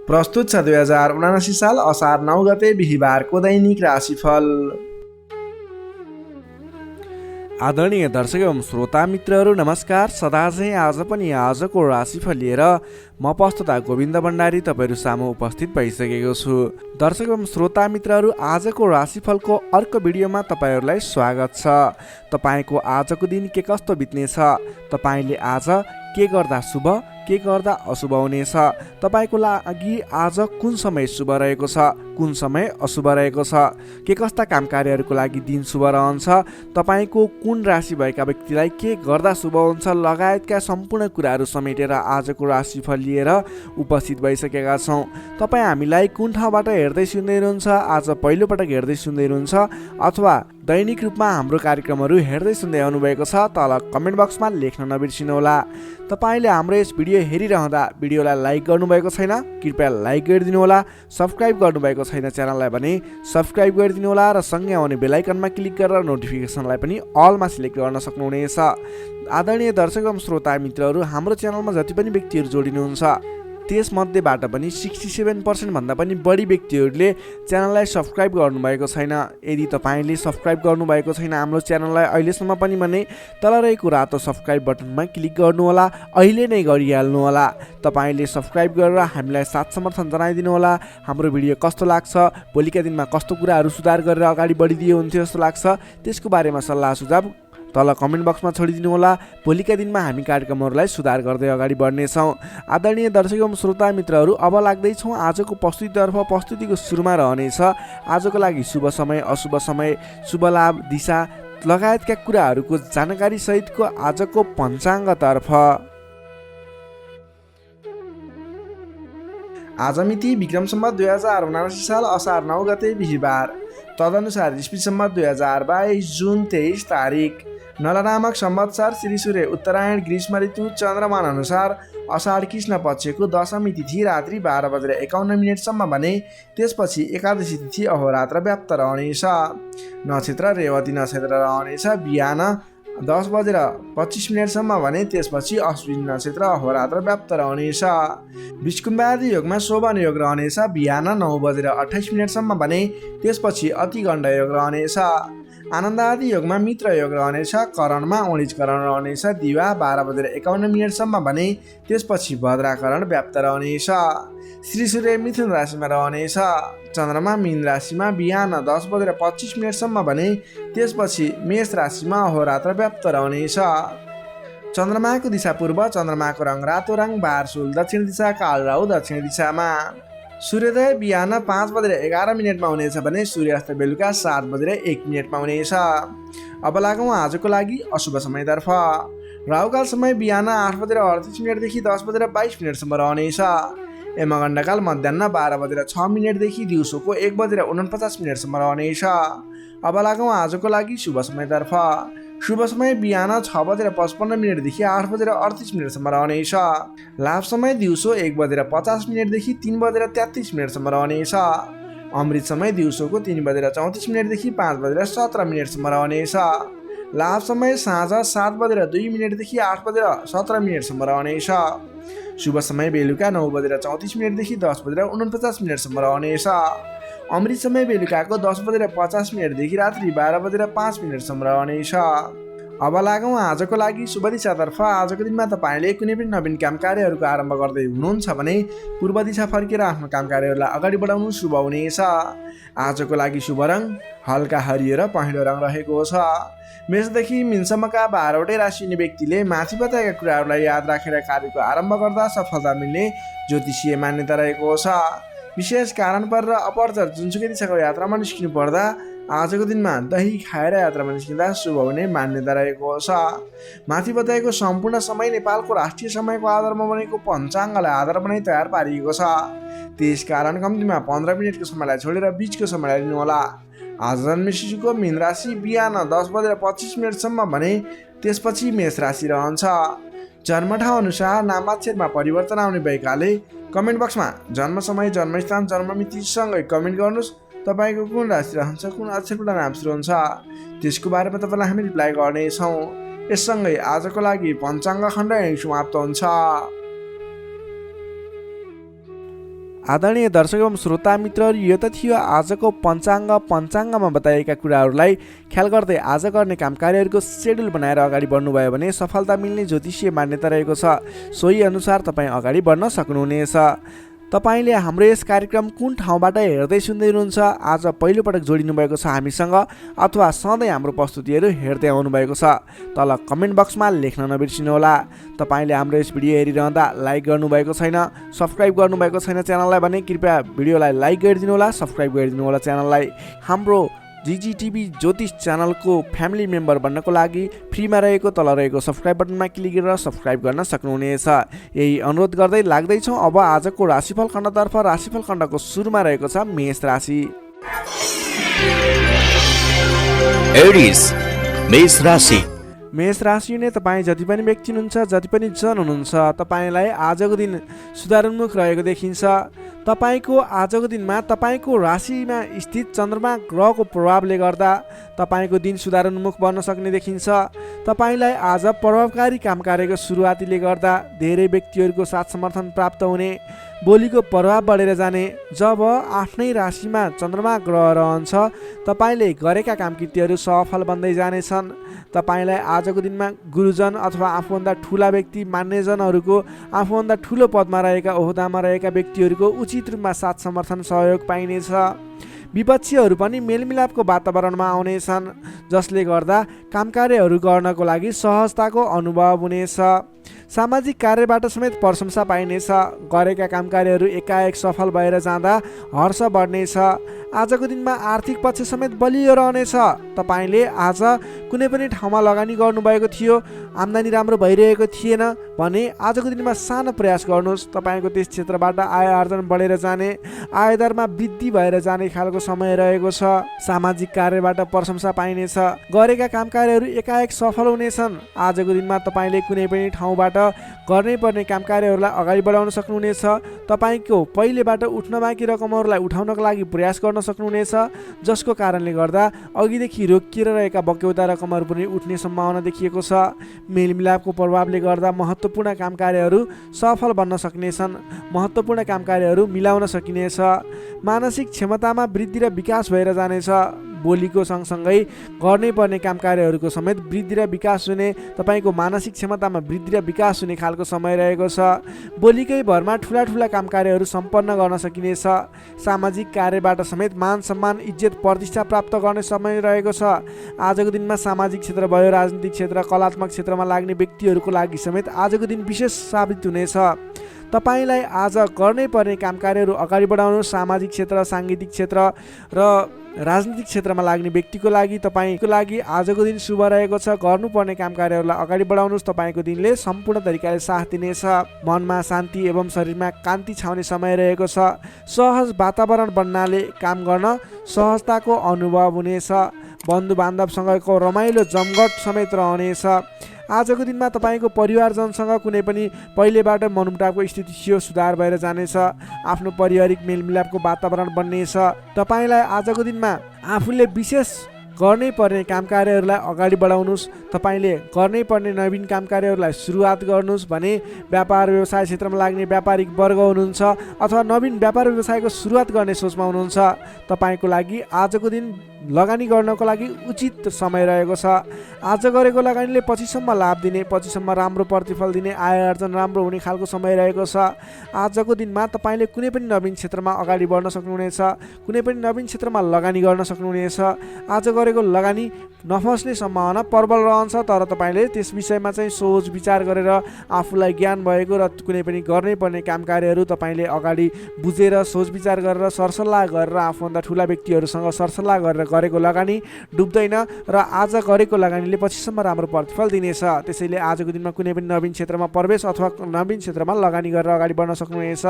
प्रस्तुत छ 2079 साल असार 9 गते बिहीबारको दैनिक राशिफल। आदरणीय दर्शक एवं श्रोता मित्रहरू नमस्कार। सदाझै आज पनि आजको राशिफल लिएर म पस्तुता गोविन्द भण्डारी तपाईँहरू सामु उपस्थित भइसकेको छु। दर्शक एवं श्रोता मित्रहरू, आजको राशिफलको अर्को भिडियोमा तपाईँहरूलाई स्वागत छ। तपाईँको आजको दिन के कस्तो बित्नेछ, तपाईँले आज के गर्दा शुभ के गर्दा अशुभ हुनेछ, तपाईँको लागि आज कुन समय शुभ रहेको छ कुन समय अशुभ रहेको छ, के कस्ता काम कार्यहरूको लागि दिन शुभ रहन्छ, तपाईँको कुन राशि भएका व्यक्तिलाई के गर्दा शुभ हुन्छ लगायतका सम्पूर्ण कुराहरू समेटेर आजको राशिफल लिएर उपस्थित भइसकेका छौँ। तपाईँ हामीलाई कुन ठाउँबाट हेर्दै सुन्दै हुनुहुन्छ, आज पहिलोपटक हेर्दै सुन्दै हुनुहुन्छ अथवा दैनिक रूपमा हाम्रो कार्यक्रमहरू हेर्दै सुन्दै आउनुभएको छ, तल कमेन्ट बक्समा लेख्न नबिर्सिनुहोला। तपाईँले हाम्रो यस भिडियो हेरिरहँदा भिडियोलाई लाइक गर्नुभएको छैन, कृपया लाइक गरिदिनुहोला। सब्सक्राइब गर्नुभएको छैन च्यानललाई भने सब्सक्राइब गरिदिनुहोला र सँगै आउने बेलायकनमा क्लिक गरेर नोटिफिकेसनलाई पनि अलमा सिलेक्ट गर्न सक्नुहुनेछ। आदरणीय दर्शक एवं श्रोता मित्रहरू, हाम्रो च्यानलमा जति पनि व्यक्तिहरू जोडिनुहुन्छ त्यसमध्येबाट पनि 67% भन्दा पनि बढी व्यक्तिहरूले च्यानललाई सब्सक्राइब गर्नुभएको छैन। यदि तपाईँले सब्सक्राइब गर्नुभएको छैन हाम्रो च्यानललाई अहिलेसम्म पनि भने तल रहेको रातो सब्सक्राइब बटनमा क्लिक गर्नुहोला, अहिले नै गरिहाल्नुहोला। तपाईँले सब्सक्राइब गरेर हामीलाई साथ समर्थन जनाइदिनुहोला। हाम्रो भिडियो कस्तो लाग्छ, भोलिका दिनमा कस्तो कुराहरू सुधार गरेर अगाडि बढिदिए हुन्थ्यो जस्तो लाग्छ, त्यसको बारेमा सल्लाह सुझाव तल कमेन्ट बक्समा छोडिदिनु होला। भोलिका दिनमा हामी कार्यक्रमहरूलाई सुधार गर्दै अगाडि बढ्नेछौँ। आदरणीय दर्शक एवं श्रोता मित्रहरू, अब लाग्दैछौँ आजको प्रस्तुतितर्फ। प्रस्तुतिको सुरुमा रहनेछ आजको लागि शुभ समय अशुभ समय, शुभ लाभ दिशा लगायतका कुराहरूको जानकारी सहितको आजको पञ्चाङ्गतर्फ। आज मिति विक्रम सम्वत 2079 साल असार 9 गते बिहीबार, तदनुसार इस्वी सम्वत 2022 जुन 23 तारिक। नल नामक संवत्सर श्री सूर्य उत्तरायण ग्रीष्म ऋतु चन्द्रमान अनुसार अषाढ कृष्ण पक्षको दशमी तिथि रात्रि 12:51 भने त्यसपछि एकादशी तिथि अहोरात्र व्याप्त रहनेछ। नक्षत्र रेवती नक्षत्र रहनेछ बिहान 10:25 भने त्यसपछि अश्विनी नक्षत्र अहोरात्र व्याप्त रहनेछ। विष्कुम्बादी योगमा शोभन योग रहनेछ बिहान 9:28 भने त्यसपछि अतिगण्ड योग रहनेछ। आनन्दादि योगमा मित्र योग रहनेछ, करणमा औणिजकरण रहनेछ दिवा 12:51 भने त्यसपछि भद्राकरण व्याप्त रहनेछ। श्री सूर्य मिथुन राशिमा रहनेछ, चन्द्रमा मीन राशिमा बिहान 10:25 भने त्यसपछि मेष राशिमा अहोरात्र व्याप्त रहनेछ। चन्द्रमाको दिशा पूर्व, चन्द्रमाको रङ रातो रङ, बारसुल दक्षिण दिशा, कालराहु दक्षिण दिशामा। सूर्योदय बिहान 5:11 हुनेछ भने सूर्यास्त बेलुका 7:01 हुनेछ। अब लागौँ आजको लागि अशुभ समयतर्फ। राहुकाल समय बिहान 8:38 देखि 10:22 रहनेछ। यमगण्डकाल मध्याह 12:06 देखि दिउँसोको 1:49 रहनेछ। अब लागौँ आजको लागि शुभ समयतर्फ। शुभ समय बिहान 6:55 देखि 8:38 रहनेछ। लाभ समय दिउँसो 1:50 देखि 3:33 रहनेछ। अमृत समय दिउँसोको 3:34 देखि 5:17 रहनेछ। लाभ समय साँझ 7:02 देखि 8:17 रहनेछ। शुभ समय बेलुका 9:34 देखि 10:49 रहनेछ। अमृत समय बेलुकाको 10:50 देखि रात्रि 12:05 रहनेछ। अब लागौँ आजको लागि शुभ दिशातर्फ। आजको दिनमा तपाईँले कुनै पनि नवीन काम कार्यहरूको आरम्भ गर्दै हुनुहुन्छ भने पूर्व दिशा फर्केर आफ्नो काम कार्यहरूलाई अगाडि बढाउनु शुभ हुनेछ। आजको लागि शुभ रङ हल्का हरियो र पहेँलो रङ रहेको छ। मेषदेखि मीनसम्मका 12वटै राशि हुने व्यक्तिले माथि बताएका कुराहरूलाई याद राखेर कार्यको आरम्भ गर्दा सफलता मिल्ने ज्योतिषीय मान्यता रहेको छ। विशेष कारण परेर अपरचर जुनसुकै दिशाको यात्रामा निस्किनु पर्दा आजको दिनमा दही खाएर यात्रामा निस्किँदा शुभ हुने मान्यता रहेको छ। माथि बताएको सम्पूर्ण समय नेपालको राष्ट्रिय समयको आधारमा बनेको पञ्चाङ्गलाई आधार बनाई तयार पारिएको छ। त्यसकारण कम्तीमा 15 मिनटको समयलाई छोडेर बीचको समयलाई लिनुहोला। आज जन्मे शिशुको मीन राशि बिहान 10:25 भने त्यसपछि मेष राशि रहन्छ। जन्मठाउँ अनुसार नामाक्षरमा परिवर्तन आउने भएकाले कमेन्ट बक्समा जन्म समय, जन्मस्थान, जन्ममितिसँगै कमेन्ट गर्नुहोस्। तपाईँको कुन राशि रहन्छ, कुन अक्षरबाट नाम सुरु हुन्छ, त्यसको बारेमा तपाईँलाई हामी रिप्लाई गर्नेछौँ। यससँगै आजको लागि पञ्चाङ्ग खण्ड यहीँ समाप्त हुन्छ। आदरणीय दर्शक एवं श्रोता मित्रहरू, यो त थियो आजको पञ्चाङ्गमा बताइएका कुराहरूलाई ख्याल गर्दै आज गर्ने काम कार्यहरूको सेड्युल बनाएर अगाडि बढ्नुभयो भने सफलता मिल्ने ज्योतिषीय मान्यता रहेको छ। सोही अनुसार तपाईँ अगाडि बढ्न सक्नुहुनेछ। तपाईँले हाम्रो यस कार्यक्रम कुन ठाउँबाट हेर्दै सुन्दै हुनुहुन्छ, आज पहिलोपटक जोडिनु भएको छ हामीसँग, अथवा सधैँ हाम्रो प्रस्तुतिहरू हेर्दै आउनुभएको छ, तल कमेन्ट बक्समा लेख्न नबिर्सिनुहोला। तपाईँले हाम्रो यस भिडियो हेरिरहँदा लाइक गर्नुभएको छैन, सब्सक्राइब गर्नुभएको छैन च्यानललाई भने कृपया भिडियोलाई लाइक गरिदिनुहोला, सब्सक्राइब गरिदिनुहोला च्यानललाई। हाम्रो जिजिटिभी ज्योतिष च्यानलको फ्यामिली मेम्बर बन्नको लागि फ्रीमा रहेको तल रहेको सब्सक्राइब बटनमा क्लिक गरेर सब्सक्राइब गर्न सक्नुहुनेछ। यही अनुरोध गर्दै लाग्दैछौँ अब आजको राशिफल खण्डतर्फ। राशिफल खण्डको सुरुमा रहेको छ मेष राशि। मेष राशि नै तपाईँ जति पनि व्यक्ति हुनुहुन्छ, जति पनि जन हुनुहुन्छ, तपाईँलाई आजको दिन सुधारोन्मुख रहेको देखिन्छ। तपाईँको आजको दिनमा तपाईँको राशिमा स्थित चन्द्रमा ग्रहको प्रभावले गर्दा तपाईँको दिन सुधारोन्मुख बन्न सक्ने देखिन्छ। तपाईँलाई आज प्रभावकारी काम कार्यको सुरुवातीले गर्दा धेरै व्यक्तिहरूको साथ समर्थन प्राप्त हुने, बोलीको प्रभाव बढेर जाने। जब आफ्नै राशिमा चन्द्रमा ग्रह रहन्छ तपाईँले गरेका कामकृत्यहरू सफल बन्दै जानेछन्। तपाईँलाई आजको दिनमा गुरुजन अथवा आफूभन्दा ठुला व्यक्ति, मान्यजनहरूको, आफूभन्दा ठुलो पदमा रहेका, ओहदामा रहेका व्यक्तिहरूको उचित रूपमा साथ समर्थन सहयोग पाइनेछ। विपक्षीहरू पनि मेलमिलापको वातावरणमा आउनेछन्, जसले गर्दा काम कार्यहरू गर्नको लागि सहजताको अनुभव हुनेछ। सामाजिक कार्यबाट समेत प्रशंसा पाइनेछ। गरेका काम कार्यहरू एकाएक सफल भएर जाँदा हर्ष बढ्नेछ। आजको दिनमा आर्थिक पक्ष समेत बलियो रहनेछ। तपाईँले आज कुनै पनि ठाउँमा लगानी गर्नुभएको थियो, आम्दानी राम्रो भइरहेको थिएन भने आजको दिनमा सानो प्रयास गर्नुहोस्। तपाईँको त्यस क्षेत्रबाट आय आर्जन बढेर जाने, आयदरमा वृद्धि भएर जाने खालको समय रहेको छ। सामाजिक कार्यबाट प्रशंसा पाइनेछ। गरेका काम कार्यहरू एकाएक सफल हुनेछन्। आजको दिनमा तपाईँले कुनै पनि ठाउँबाट गर्नै पर्ने काम कार्यहरूलाई अगाडि बढाउन सक्नुहुनेछ। तपाईँको पहिलेबाट उठ्न बाँकी रकमहरूलाई उठाउनको लागि प्रयास गर्न सक्नुहुनेछ, जसको कारणले गर्दा अघिदेखि रोकिएर रहेका बक्यौता रकमहरू पनि उठ्ने सम्भावना देखिएको छ। मेलमिलापको प्रभावले गर्दा महत्त्वपूर्ण काम कार्यहरू सफल बन्न सक्नेछन्। महत्त्वपूर्ण काम कार्यहरू मिलाउन सकिनेछ। मानसिक क्षमतामा वृद्धि र विकास भएर जानेछ। बोलीको सँगसँगै गर्नै पर्ने काम कार्यहरूको समेत वृद्धि र विकास हुने, तपाईँको मानसिक क्षमतामा वृद्धि र विकास हुने खालको समय रहेको छ। बोलीकै भरमा ठुला काम कार्यहरू सम्पन्न गर्न सकिनेछ। सामाजिक कार्यबाट समेत मान सम्मान, इज्जत, प्रतिष्ठा प्राप्त गर्ने समय रहेको छ। आजको दिनमा सामाजिक क्षेत्र भयो, राजनीतिक क्षेत्र, कलात्मक क्षेत्रमा लाग्ने व्यक्तिहरूको लागि समेत आजको दिन विशेष साबित हुनेछ। तपाईँलाई आज गर्नै पर्ने काम कार्यहरू अगाडि बढाउनु। सामाजिक क्षेत्र, साङ्गीतिक क्षेत्र र राजनीतिक क्षेत्रमा लाग्ने व्यक्तिको लागि, तपाईँको लागि आजको दिन शुभ रहेको छ। गर्नुपर्ने काम कार्यहरूलाई अगाडि बढाउनुहोस्। तपाईँको दिनले सम्पूर्ण तरिकाले साथ दिनेछ। मनमा शान्ति एवं शरीरमा कान्ति छाउने समय रहेको छ। सहज वातावरण बन्नाले काम गर्न सहजताको अनुभव हुनेछ। बन्धु बान्धवसँगको रमाइलो जमघट समेत रहनेछ। आजको दिनमा तपाईँको परिवारजनसँग कुनै पनि पहिलेबाट मनमुटावको स्थिति थियो, सुधार भएर जानेछ। आफ्नो पारिवारिक मेलमिलापको वातावरण बन्नेछ। तपाईँलाई आजको दिनमा आफूले विशेष गर्नै पर्ने काम कार्यहरूलाई अगाडि बढाउनुहोस्। तपाईँले गर्नै पर्ने नवीन काम कार्यहरूलाई सुरुवात गर्नुहोस् भने व्यापार व्यवसाय क्षेत्रमा लाग्ने व्यापारिक वर्ग हुनुहुन्छ अथवा नवीन व्यापार व्यवसायको सुरुवात गर्ने सोचमा हुनुहुन्छ, तपाईँको लागि आजको दिन लगानी गर्नको लागि उचित समय रहेको छ। आज गरेको लगानीले पछिसम्म लाभ दिने, पछिसम्म राम्रो प्रतिफल दिने, आय आर्जन राम्रो हुने खालको समय रहेको छ। आजको दिनमा तपाईँले कुनै पनि नवीन क्षेत्रमा अगाडि बढ्न सक्नुहुनेछ, कुनै पनि नवीन क्षेत्रमा लगानी गर्न सक्नुहुनेछ। आज गरेको लगानी नफस्ने सम्भावना प्रबल रहन्छ, तर तपाईँले त्यस विषयमा चाहिँ सोच विचार गरेर आफूलाई ज्ञान भएको र कुनै पनि गर्नै पर्ने काम कार्यहरू तपाईँले अगाडि बुझेर सोच विचार गरेर सरसल्लाह गरेर आफूभन्दा ठुला व्यक्तिहरूसँग सरसल्लाह गरेर गरेको लगानी डुब्दैन र आज गरेको लगानीले पछिसम्म राम्रो प्रतिफल दिनेछ। त्यसैले आजको दिनमा कुनै पनि नवीन क्षेत्रमा प्रवेश अथवा नवीन क्षेत्रमा लगानी गरेर अगाडि बढ्न सक्नुहुनेछ।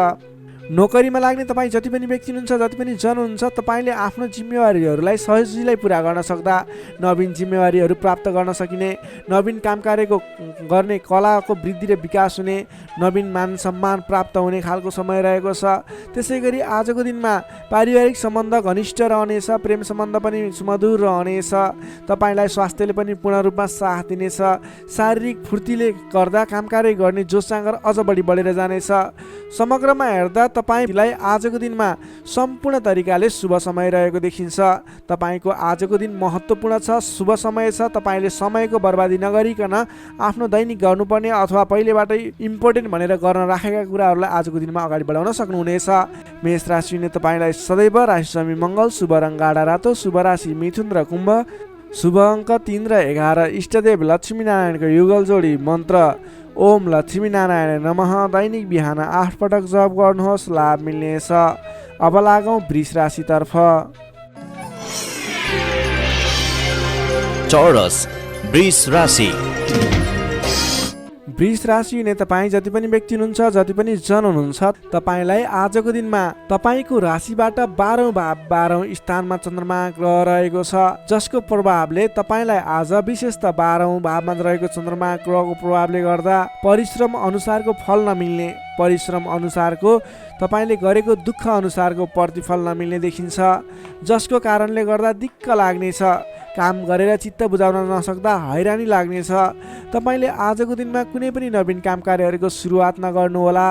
नोकरीमा लाग्ने तपाईँ जति पनि व्यक्ति हुनुहुन्छ, जति पनि जन हुनुहुन्छ, तपाईँले आफ्नो जिम्मेवारीहरूलाई सजिलै पुरा गर्न सक्दा नवीन जिम्मेवारीहरू प्राप्त गर्न सकिने, नवीन काम कार्यको गर्ने कलाको वृद्धि र विकास हुने, नवीन मान सम्मान प्राप्त हुने खालको समय रहेको छ। त्यसै गरी आजको दिनमा पारिवारिक सम्बन्ध घनिष्ठ रहनेछ, प्रेम सम्बन्ध पनि सुमधुर रहनेछ। तपाईँलाई स्वास्थ्यले पनि पूर्ण रूपमा साथ दिनेछ। शारीरिक फुर्तीले गर्दा काम कार्य गर्ने जोस जाँगर अझ बढी बढेर जानेछ। समग्रमा हेर्दा तपाईँलाई आजको दिनमा सम्पूर्ण तरिकाले शुभ समय रहेको देखिन्छ। तपाईँको आजको दिन महत्त्वपूर्ण छ, शुभ समय छ। तपाईँले समयको बर्बादी नगरिकन आफ्नो दैनिक गर्नुपर्ने अथवा पहिलेबाटै इम्पोर्टेन्ट भनेर गर्न राखेका कुराहरूलाई आजको दिनमा अगाडि बढाउन सक्नुहुनेछ। मेष राशिले तपाईँलाई सदैव राशिस्वामी मङ्गल, शुभ रङ गाढा रातो, शुभ राशि मिथुन र कुम्भ, शुभ अङ्क 3 र 11, इष्टदेव लक्ष्मीनारायणको युगल जोडी मन्त्र ओम लक्ष्मीनारायण नमः। दैनिक बिहान 8 पटक जप गर्नुहोस्, लाभ मिल्नेछ। अब लागौँ वृष राशितर्फ। चौरस वृष राशि। वृष राशि हुने तपाईँ जति पनि व्यक्ति हुनुहुन्छ, जति पनि जन हुनुहुन्छ, तपाईँलाई आजको दिनमा तपाईँको राशिबाट 12औं भाव 12औं स्थानमा चन्द्रमा ग्रह रहेको छ, जसको प्रभावले तपाईँलाई आज विशेषतः 12औं भावमा रहेको चन्द्रमा ग्रहको प्रभावले गर्दा परिश्रम अनुसारको फल नमिल्ने, परिश्रम अनुसारको तपाईँले गरेको दुःख अनुसारको प्रतिफल नमिल्ने देखिन्छ, जसको कारणले गर्दा दिक्क लाग्नेछ। काम गरेर चित्त बुझाउन नसक्दा हैरानी लाग्नेछ। तपाईँले आजको दिनमा कुनै पनि नवीन काम कार्यहरूको सुरुवात नगर्नुहोला।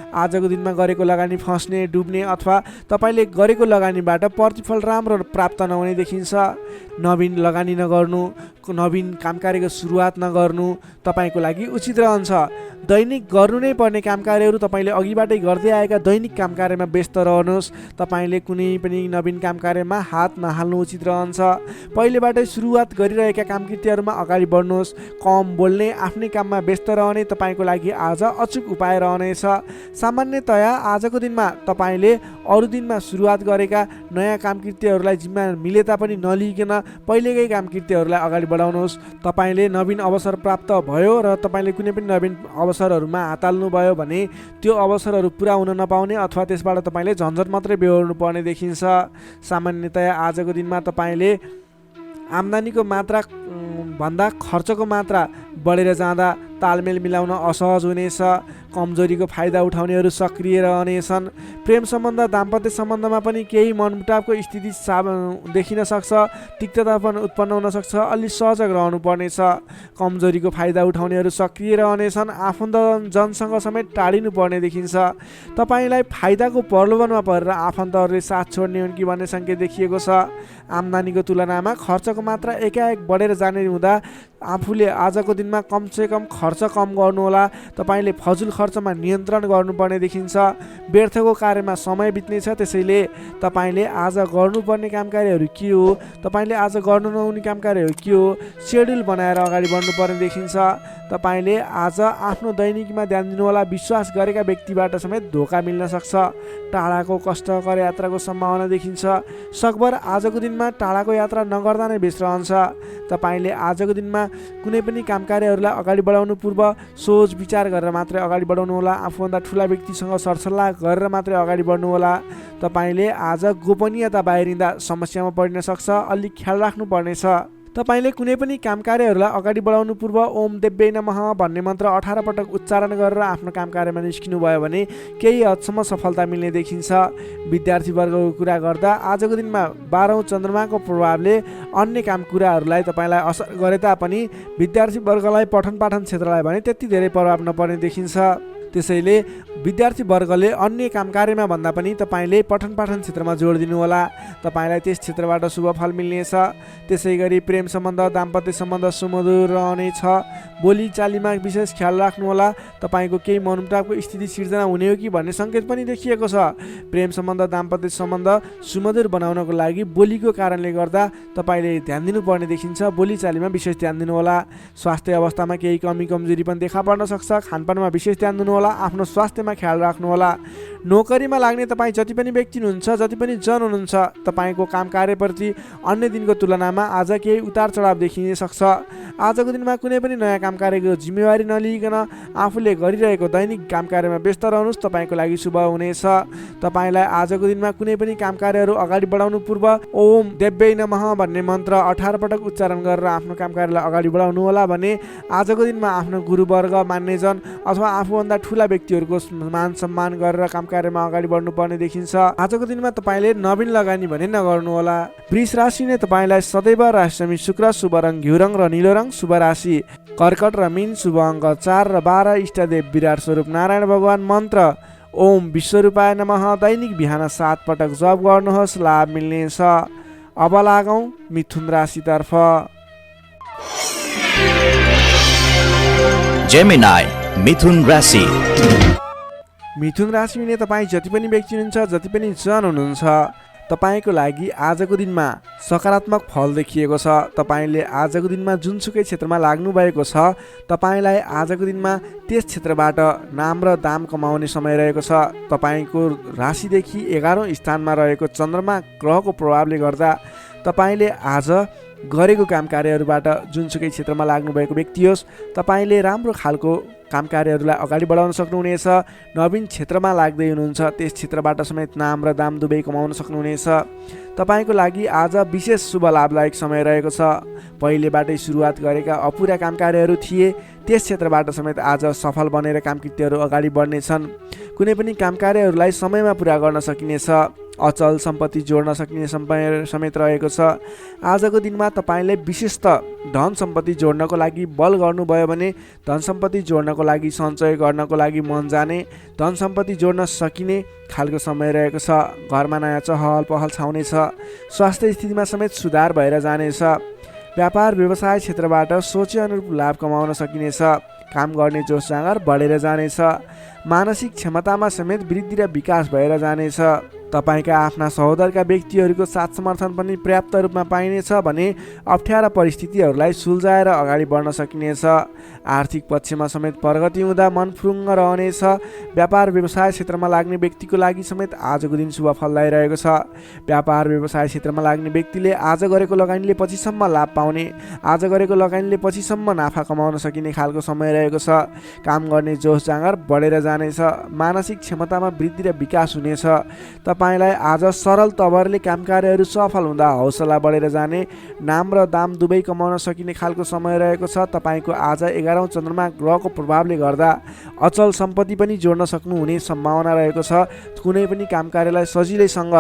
आजको दिनमा गरेको लगानी फस्ने, डुब्ने अथवा तपाईँले गरेको लगानीबाट प्रतिफल राम्रो प्राप्त नहुने देखिन्छ। नवीन लगानी नगर्नु, नवीन काम कार्यको सुरुवात नगर्नु तपाईँको लागि उचित रहन्छ। दैनिक गर्नु नै पर्ने काम कार्यहरू तपाईँले अघिबाटै गर्दै आएका दैनिक काम कार्यमा व्यस्त रहनुहोस्। तपाईँले कुनै पनि नवीन काम कार्यमा हात नहाल्नु उचित रहन्छ। पहिलेबाटै सुरुवात गरिरहेका कामकृत्यहरूमा अगाडि बढ्नुहोस्। कम बोल्ने, आफ्नै काममा व्यस्त रहने तपाईँको लागि आज अचुक उपाय रहनेछ। सामान्यतया आजको दिनमा तपाईँले अरू दिनमा सुरुवात गरेका नयाँ कामकृत्यहरूलाई जिम्मा मिले तापनि नलिकन पहिलेकै कामकृत्यहरूलाई अगाडि बढाउनुहोस्। तपाईँले नवीन अवसर प्राप्त भयो र तपाईँले कुनै पनि नवीन अवसरहरूमा हात हाल्नुभयो भने त्यो अवसरहरू पुरा हुन नपाउने अथवा त्यसबाट तपाईँले झन्झट मात्रै बेहोर्नु पर्ने देखिन्छ। सामान्यतया आजको दिनमा तपाईँले आम्दानीको मात्रा भन्दा खर्चको मात्रा बढेर जाँदा तालमेल मिलाउन असहज हुनेछ। कमजोरीको फाइदा उठाउनेहरू सक्रिय रहनेछन्। प्रेम सम्बन्ध, दाम्पत्य सम्बन्धमा पनि केही मनमुटावको स्थिति देखिन सक्छ, तिक्तता पनि उत्पन्न हुन सक्छ। अलि सजग रहनु पर्नेछ। कमजोरीको फाइदा उठाउनेहरू सक्रिय रहनेछन्। आफन्तजनसँग समेत टाढिनु पर्ने देखिन्छ। तपाईँलाई फाइदाको प्रलोभनमा परेर आफन्तहरूले साथ छोड्ने हुन् कि भन्ने सङ्केत देखिएको छ। आम्दानीको तुलनामा खर्चको मात्रा एकाएक बढेर जाने हुँदा आफूले आजको दिनमा कमसेकम खर्च कम गर्नुहोला। तपाईँले फजुल खर्चमा नियन्त्रण गर्नुपर्ने देखिन्छ। व्यर्थको कार्यमा समय बित्नेछ, त्यसैले तपाईँले आज गर्नुपर्ने काम कार्यहरू के हो, तपाईँले आज गर्नु नहुने काम कार्यहरू के हो, सेड्युल बनाएर अगाडि बढ्नुपर्ने देखिन्छ। तपाईँले आज आफ्नो दैनिकीमा ध्यान दिनुहोला। विश्वास गरेका व्यक्तिबाट समेत धोका मिल्न सक्छ। टाढाको कष्टकर यात्राको सम्भावना देखिन्छ। सकभर आजको दिनमा टाढाको यात्रा नगर्दा नै बेस रहन्छ। तपाईँले आजको दिनमा कुनै पनि काम कार्यहरूलाई अगाडि बढाउनु पूर्व सोच विचार गरेर मात्रै अगाडि बढाउनुहोला। आफूभन्दा ठुला व्यक्तिसँग सरसल्लाह गरेर मात्रै अगाडि बढ्नुहोला। तपाईँले आज गोपनीयता बाहिरिँदा समस्यामा परिन सक्छ, अलिक ख्याल राख्नुपर्नेछ। तपाईँले कुनै पनि काम कार्यहरूलाई अगाडि बढाउनु पूर्व ओम देव्यै नमः भन्ने मन्त्र 18 पटक उच्चारण गरेर आफ्नो काम कार्यमा निस्किनु भयो भने केही हदसम्म सफलता मिल्ने देखिन्छ। विद्यार्थीवर्गको कुरा गर्दा आजको दिनमा 12औं चन्द्रमाको प्रभावले अन्य काम कुराहरूलाई तपाईँलाई असर गरे तापनि विद्यार्थीवर्गलाई पठन पाठन क्षेत्रलाई भने त्यति धेरै प्रभाव नपर्ने देखिन्छ। त्यसैले विद्यार्थीवर्गले अन्य काम कार्यमा भन्दा पनि तपाईँले पठन पाठन क्षेत्रमा जोड दिनुहोला। तपाईँलाई त्यस क्षेत्रबाट शुभ फल मिल्नेछ। त्यसै गरी प्रेम सम्बन्ध, दाम्पत्य सम्बन्ध सुमधुर रहनेछ। बोलीचालीमा विशेष ख्याल राख्नुहोला। तपाईँको केही मनमुटावको स्थिति सिर्जना हुने हो कि भन्ने सङ्केत पनि देखिएको छ। प्रेम सम्बन्ध, दाम्पत्य सम्बन्ध सुमधुर बनाउनको लागि बोलीको कारणले गर्दा तपाईँले ध्यान दिनुपर्ने देखिन्छ। बोलीचालीमा विशेष ध्यान दिनुहोला। स्वास्थ्य अवस्थामा केही कमी कमजोरी पनि देखा पर्न सक्छ। खानपानमा विशेष ध्यान दिनुहोला। आफ्नो स्वास्थ्यमा ख्याल राख्नुहोला। नोकरीमा लाग्ने तपाईँ जति पनि व्यक्ति हुनुहुन्छ, जति पनि जन हुनुहुन्छ, तपाईँको काम कार्यप्रति अन्य दिनको तुलनामा आज केही उतार चढाव देखिन सक्छ। आजको दिनमा कुनै पनि नयाँ काम कार्यको जिम्मेवारी नलिकन आफूले गरिरहेको दैनिक काम कार्यमा व्यस्त रहनुहोस्। तपाईँको लागि शुभ हुनेछ। तपाईँलाई आजको दिनमा कुनै पनि काम कार्यहरू अगाडि बढाउनु पूर्व ओम देव्यै नमः भन्ने मन्त्र 18 पटक उच्चारण गरेर आफ्नो काम कार्यलाई अगाडि बढाउनु होला भने आजको दिनमा आफ्नो गुरुवर्ग, मान्यजन अथवा आफूभन्दा ठुला व्यक्तिहरूको मान सम्मान गरेर काम कार्यमा अगाडि बढ्नुपर्ने देखिन्छ। आजको दिनमा तपाईँले नवीन लगानी भने नगर्नुहोला। वृष राशिले तपाईँलाई सदैव राशिस्वामी शुक्र, शुभ रङ घिउ रङ र नीलो रङ, शुभ राशि कर्कट र मीन, शुभ अङ्क 4 र 12, इष्टदेव विराट स्वरूप नारायण भगवान, मन्त्र ओम विश्वरूपाय नमः दैनिक बिहान 7 पटक जप गर्नुहोस्, लाभ मिल्नेछ। अब लागौँ मिथुन राशितर्फ। जेमिनाई मिथुन राशि। मिथुन राशि हुने तपाईँ जति पनि व्यक्ति हुनुहुन्छ, जति पनि जन हुनुहुन्छ, तपाईँको लागि आजको दिनमा सकारात्मक फल देखिएको छ। तपाईँले आजको दिनमा जुनसुकै क्षेत्रमा लाग्नु भएको छ, तपाईँलाई आजको दिनमा त्यस क्षेत्रबाट नाम र दाम कमाउने समय रहेको छ। तपाईँको राशिदेखि 11औं स्थानमा रहेको चन्द्रमा ग्रहको प्रभावले गर्दा तपाईँले आज गरेको काम कार्यहरूबाट जुनसुकै क्षेत्रमा लाग्नुभएको व्यक्ति होस्, तपाईँले राम्रो खालको काम कार्यहरूलाई अगाडि बढाउन सक्नुहुनेछ। नवीन क्षेत्रमा लाग्दै हुनुहुन्छ, त्यस क्षेत्रबाट समेत नाम र दाम दुवै कमाउन सक्नुहुनेछ। तपाईँको लागि आज विशेष शुभ लाभदायक समय रहेको छ। पहिलेबाटै सुरुवात गरेका अपुरा काम कार्यहरू थिए, त्यस क्षेत्रबाट समेत आज सफल बनेर कामकृत्यहरू अगाडि बढ्नेछन्। कुनै पनि काम कार्यहरूलाई समयमा पुरा गर्न सकिनेछ। अचल सम्पत्ति जोड्न सकिने समय समेत रहेको छ। आजको दिनमा तपाईँले विशेष त धन सम्पत्ति जोड्नको लागि बल गर्नुभयो भने धन सम्पत्ति जोड्नको लागि, सञ्चय गर्नको लागि मन जाने, धन सम्पत्ति जोड्न सकिने खालको समय रहेको छ। घरमा नयाँ चहल पहल छाउनेछ। स्वास्थ्य स्थितिमा समेत सुधार भएर जानेछ। व्यापार व्यवसाय क्षेत्रबाट सोचे अनुरूप लाभ कमाउन सकिनेछ। काम गर्ने जोस जाँगर बढेर जानेछ। मानसिक क्षमतामा समेत वृद्धि र विकास भएर जानेछ। तपाईँका आफ्ना सहोदरका व्यक्तिहरूको साथ समर्थन पनि पर्याप्त रूपमा पाइनेछ भने अप्ठ्यारा परिस्थितिहरूलाई सुल्झाएर अगाडि बढ्न सकिनेछ। आर्थिक पक्षमा समेत प्रगति हुँदा मन फुरुङ्ग रहनेछ। व्यापार व्यवसाय क्षेत्रमा लाग्ने व्यक्तिको लागि समेत आजको दिन शुभ फलदायी रहेको छ। व्यापार व्यवसाय क्षेत्रमा लाग्ने व्यक्तिले आज गरेको लगानीले पछिसम्म लाभ पाउने, आज गरेको लगानीले पछिसम्म नाफा कमाउन सकिने खालको समय रहेको छ। काम गर्ने जोस जाँगर बढेर जानेछ। मानसिक क्षमतामा वृद्धि र विकास हुनेछ। तपाईँलाई आज सरल तवरले काम कार्यहरू सफल हुँदा हौसला बढेर जाने, नाम र दाम दुवै कमाउन सकिने खालको समय रहेको छ। तपाईँको आज 11औं चन्द्रमा ग्रहको प्रभावले गर्दा अचल सम्पत्ति पनि जोड्न सक्नुहुने सम्भावना रहेको छ। कुनै पनि काम कार्यलाई सजिलैसँग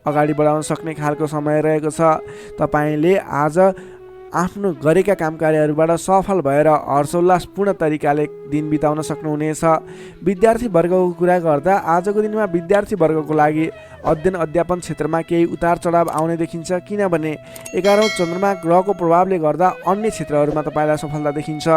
अगाडि बढाउन सक्ने खालको समय रहेको छ। तपाईँले आज आफ्नो गरेका काम कार्यहरूबाट सफल भएर हर्षोल्लासपूर्ण तरिकाले दिन बिताउन सक्नुहुनेछ। विद्यार्थी वर्गको कुरा गर्दा आजको दिनमा विद्यार्थी वर्गको लागि अध्ययन अध्यापन क्षेत्रमा केही उतार चढाव आउने देखिन्छ। किनभने 11औं चन्द्रमा ग्रहको प्रभावले गर्दा अन्य क्षेत्रहरूमा तपाईँलाई सफलता देखिन्छ।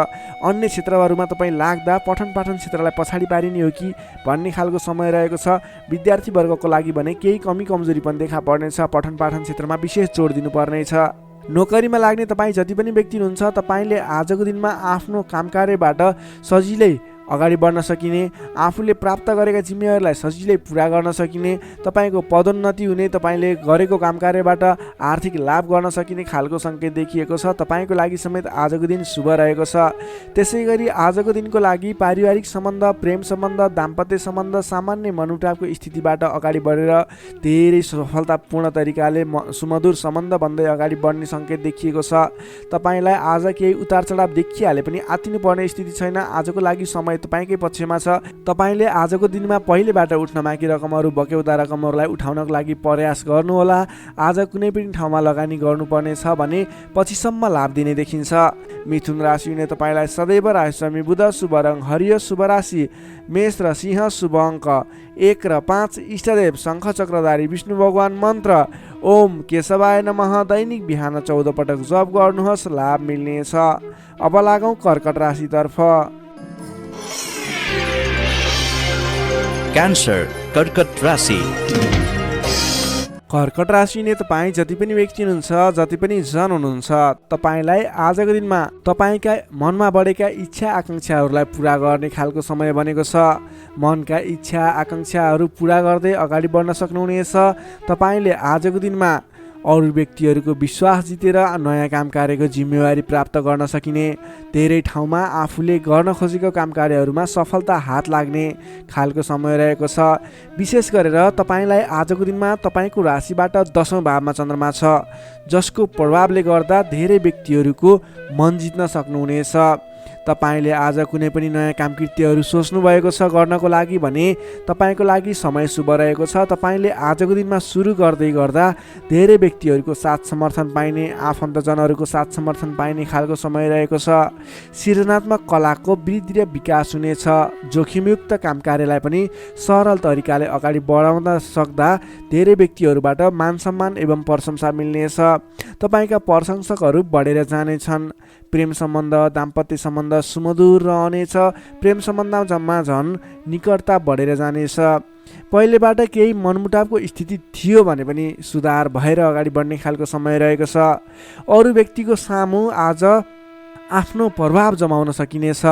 अन्य क्षेत्रहरूमा तपाईँ लाग्दा पठन पाठन क्षेत्रलाई पछाडि पारिने हो कि भन्ने खालको समय रहेको छ। विद्यार्थी वर्गको लागि भने केही कमी कमजोरी पनि देखा पर्नेछ। पठन पाठन क्षेत्रमा विशेष जोड दिनुपर्नेछ। नोकरीमा लाग्ने तपाईँ जति पनि व्यक्ति हुनुहुन्छ, तपाईँले आजको दिनमा आफ्नो काम कार्यबाट सजिलै अगाडि बढ्न सकिने, आफूले प्राप्त गरेका जिम्मेवारीलाई सजिलै पुरा गर्न सकिने, तपाईँको पदोन्नति हुने, तपाईँले गरेको काम कार्यबाट आर्थिक लाभ गर्न सकिने खालको सङ्केत देखिएको छ। तपाईँको लागि समेत आजको दिन शुभ रहेको छ। त्यसै गरी आजको दिनको लागि पारिवारिक सम्बन्ध, प्रेम सम्बन्ध, दाम्पत्य सम्बन्ध सामान्य मनमुटावको स्थितिबाट अगाडि बढेर धेरै सफलतापूर्ण तरिकाले सुमधुर सम्बन्ध बन्दै अगाडि बढ्ने सङ्केत देखिएको छ। तपाईँलाई आज केही उतार चढाव देखिहाले पनि आत्तिनुपर्ने स्थिति छैन। आजको लागि समय तपाईँकै पक्षमा छ। तपाईँले आजको दिनमा पहिलेबाट उठ्न बाँकी रकमहरू, बक्यौता रकमहरूलाई उठाउनको लागि प्रयास गर्नुहोला। आज कुनै पनि ठाउँमा लगानी गर्नुपर्ने छ भने पछिसम्म लाभ दिने देखिन्छ। मिथुन राशि हुने तपाईँलाई सदैव राशि बुध, शुभ रङ हरियो, शुभ राशि मेष र सिंह, शुभ अङ्क 1 र 5, इष्टदेव शङ्ख चक्रधारी विष्णु भगवान, मन्त्र ओम केशवाय नमः दैनिक बिहान 14 पटक जप गर्नुहोस्, लाभ मिल्नेछ। अब लागौँ कर्कट राशितर्फ। क्यान्सर कर्कट राशि। कर्कट राशि ने तपाईँ जति पनि व्यक्ति हुनुहुन्छ, जति पनि जन हुनुहुन्छ, तपाईँलाई आजको दिनमा तपाईँका मनमा बढेका इच्छा आकाङ्क्षाहरूलाई पुरा गर्ने खालको समय बनेको छ। मनका इच्छा आकाङ्क्षाहरू पुरा गर्दै अगाडि बढ्न सक्नुहुनेछ। तपाईँले आजको दिनमा अरू व्यक्तिहरूको विश्वास जितेर नयाँ काम कार्यको जिम्मेवारी प्राप्त गर्न सकिने, धेरै ठाउँमा आफूले गर्न खोजेको काम कार्यहरूमा सफलता हात लाग्ने खालको समय रहेको छ। विशेष गरेर तपाईँलाई आजको दिनमा तपाईँको राशिबाट 10औं भावमा चन्द्रमा छ, जसको प्रभावले गर्दा धेरै व्यक्तिहरूको मन जित्न सक्नुहुनेछ। तपाईले आज कुनै पनि नयाँ कामकृत्यहरू सोच्नु भएको छ गर्नको लागि भने तपाईको लागि समय शुभ रहेको छ। तपाईले आजको दिनमा सुरु गर्दै गर्दा धेरै व्यक्तिहरूको साथ समर्थन पाइने, आफन्तजनहरूको साथ समर्थन पाइने खालको समय रहेको छ। सृजनात्मक कलाको वृद्धि र विकास हुनेछ। जोखिमयुक्त काम कार्यलाई पनि सरल तरिकाले अगाडि बढाउन सक्दा धेरै व्यक्तिहरूबाट मान सम्मान एवं प्रशंसा मिल्नेछ। तपाईका प्रशंसकहरू बढेर जानेछन्। प्रेम सम्बन्ध, दाम्पत्य सम्बन्ध सुमधुर रहनेछ। प्रेम सम्बन्धमा झन् निकटता बढेर जानेछ। पहिलेबाट केही मनमुटावको स्थिति थियो भने पनि सुधार भएर अगाडि बढ्ने खालको समय रहेको छ। अरू व्यक्तिको सामु आज आफ्नो प्रभाव जमाउन सकिनेछ।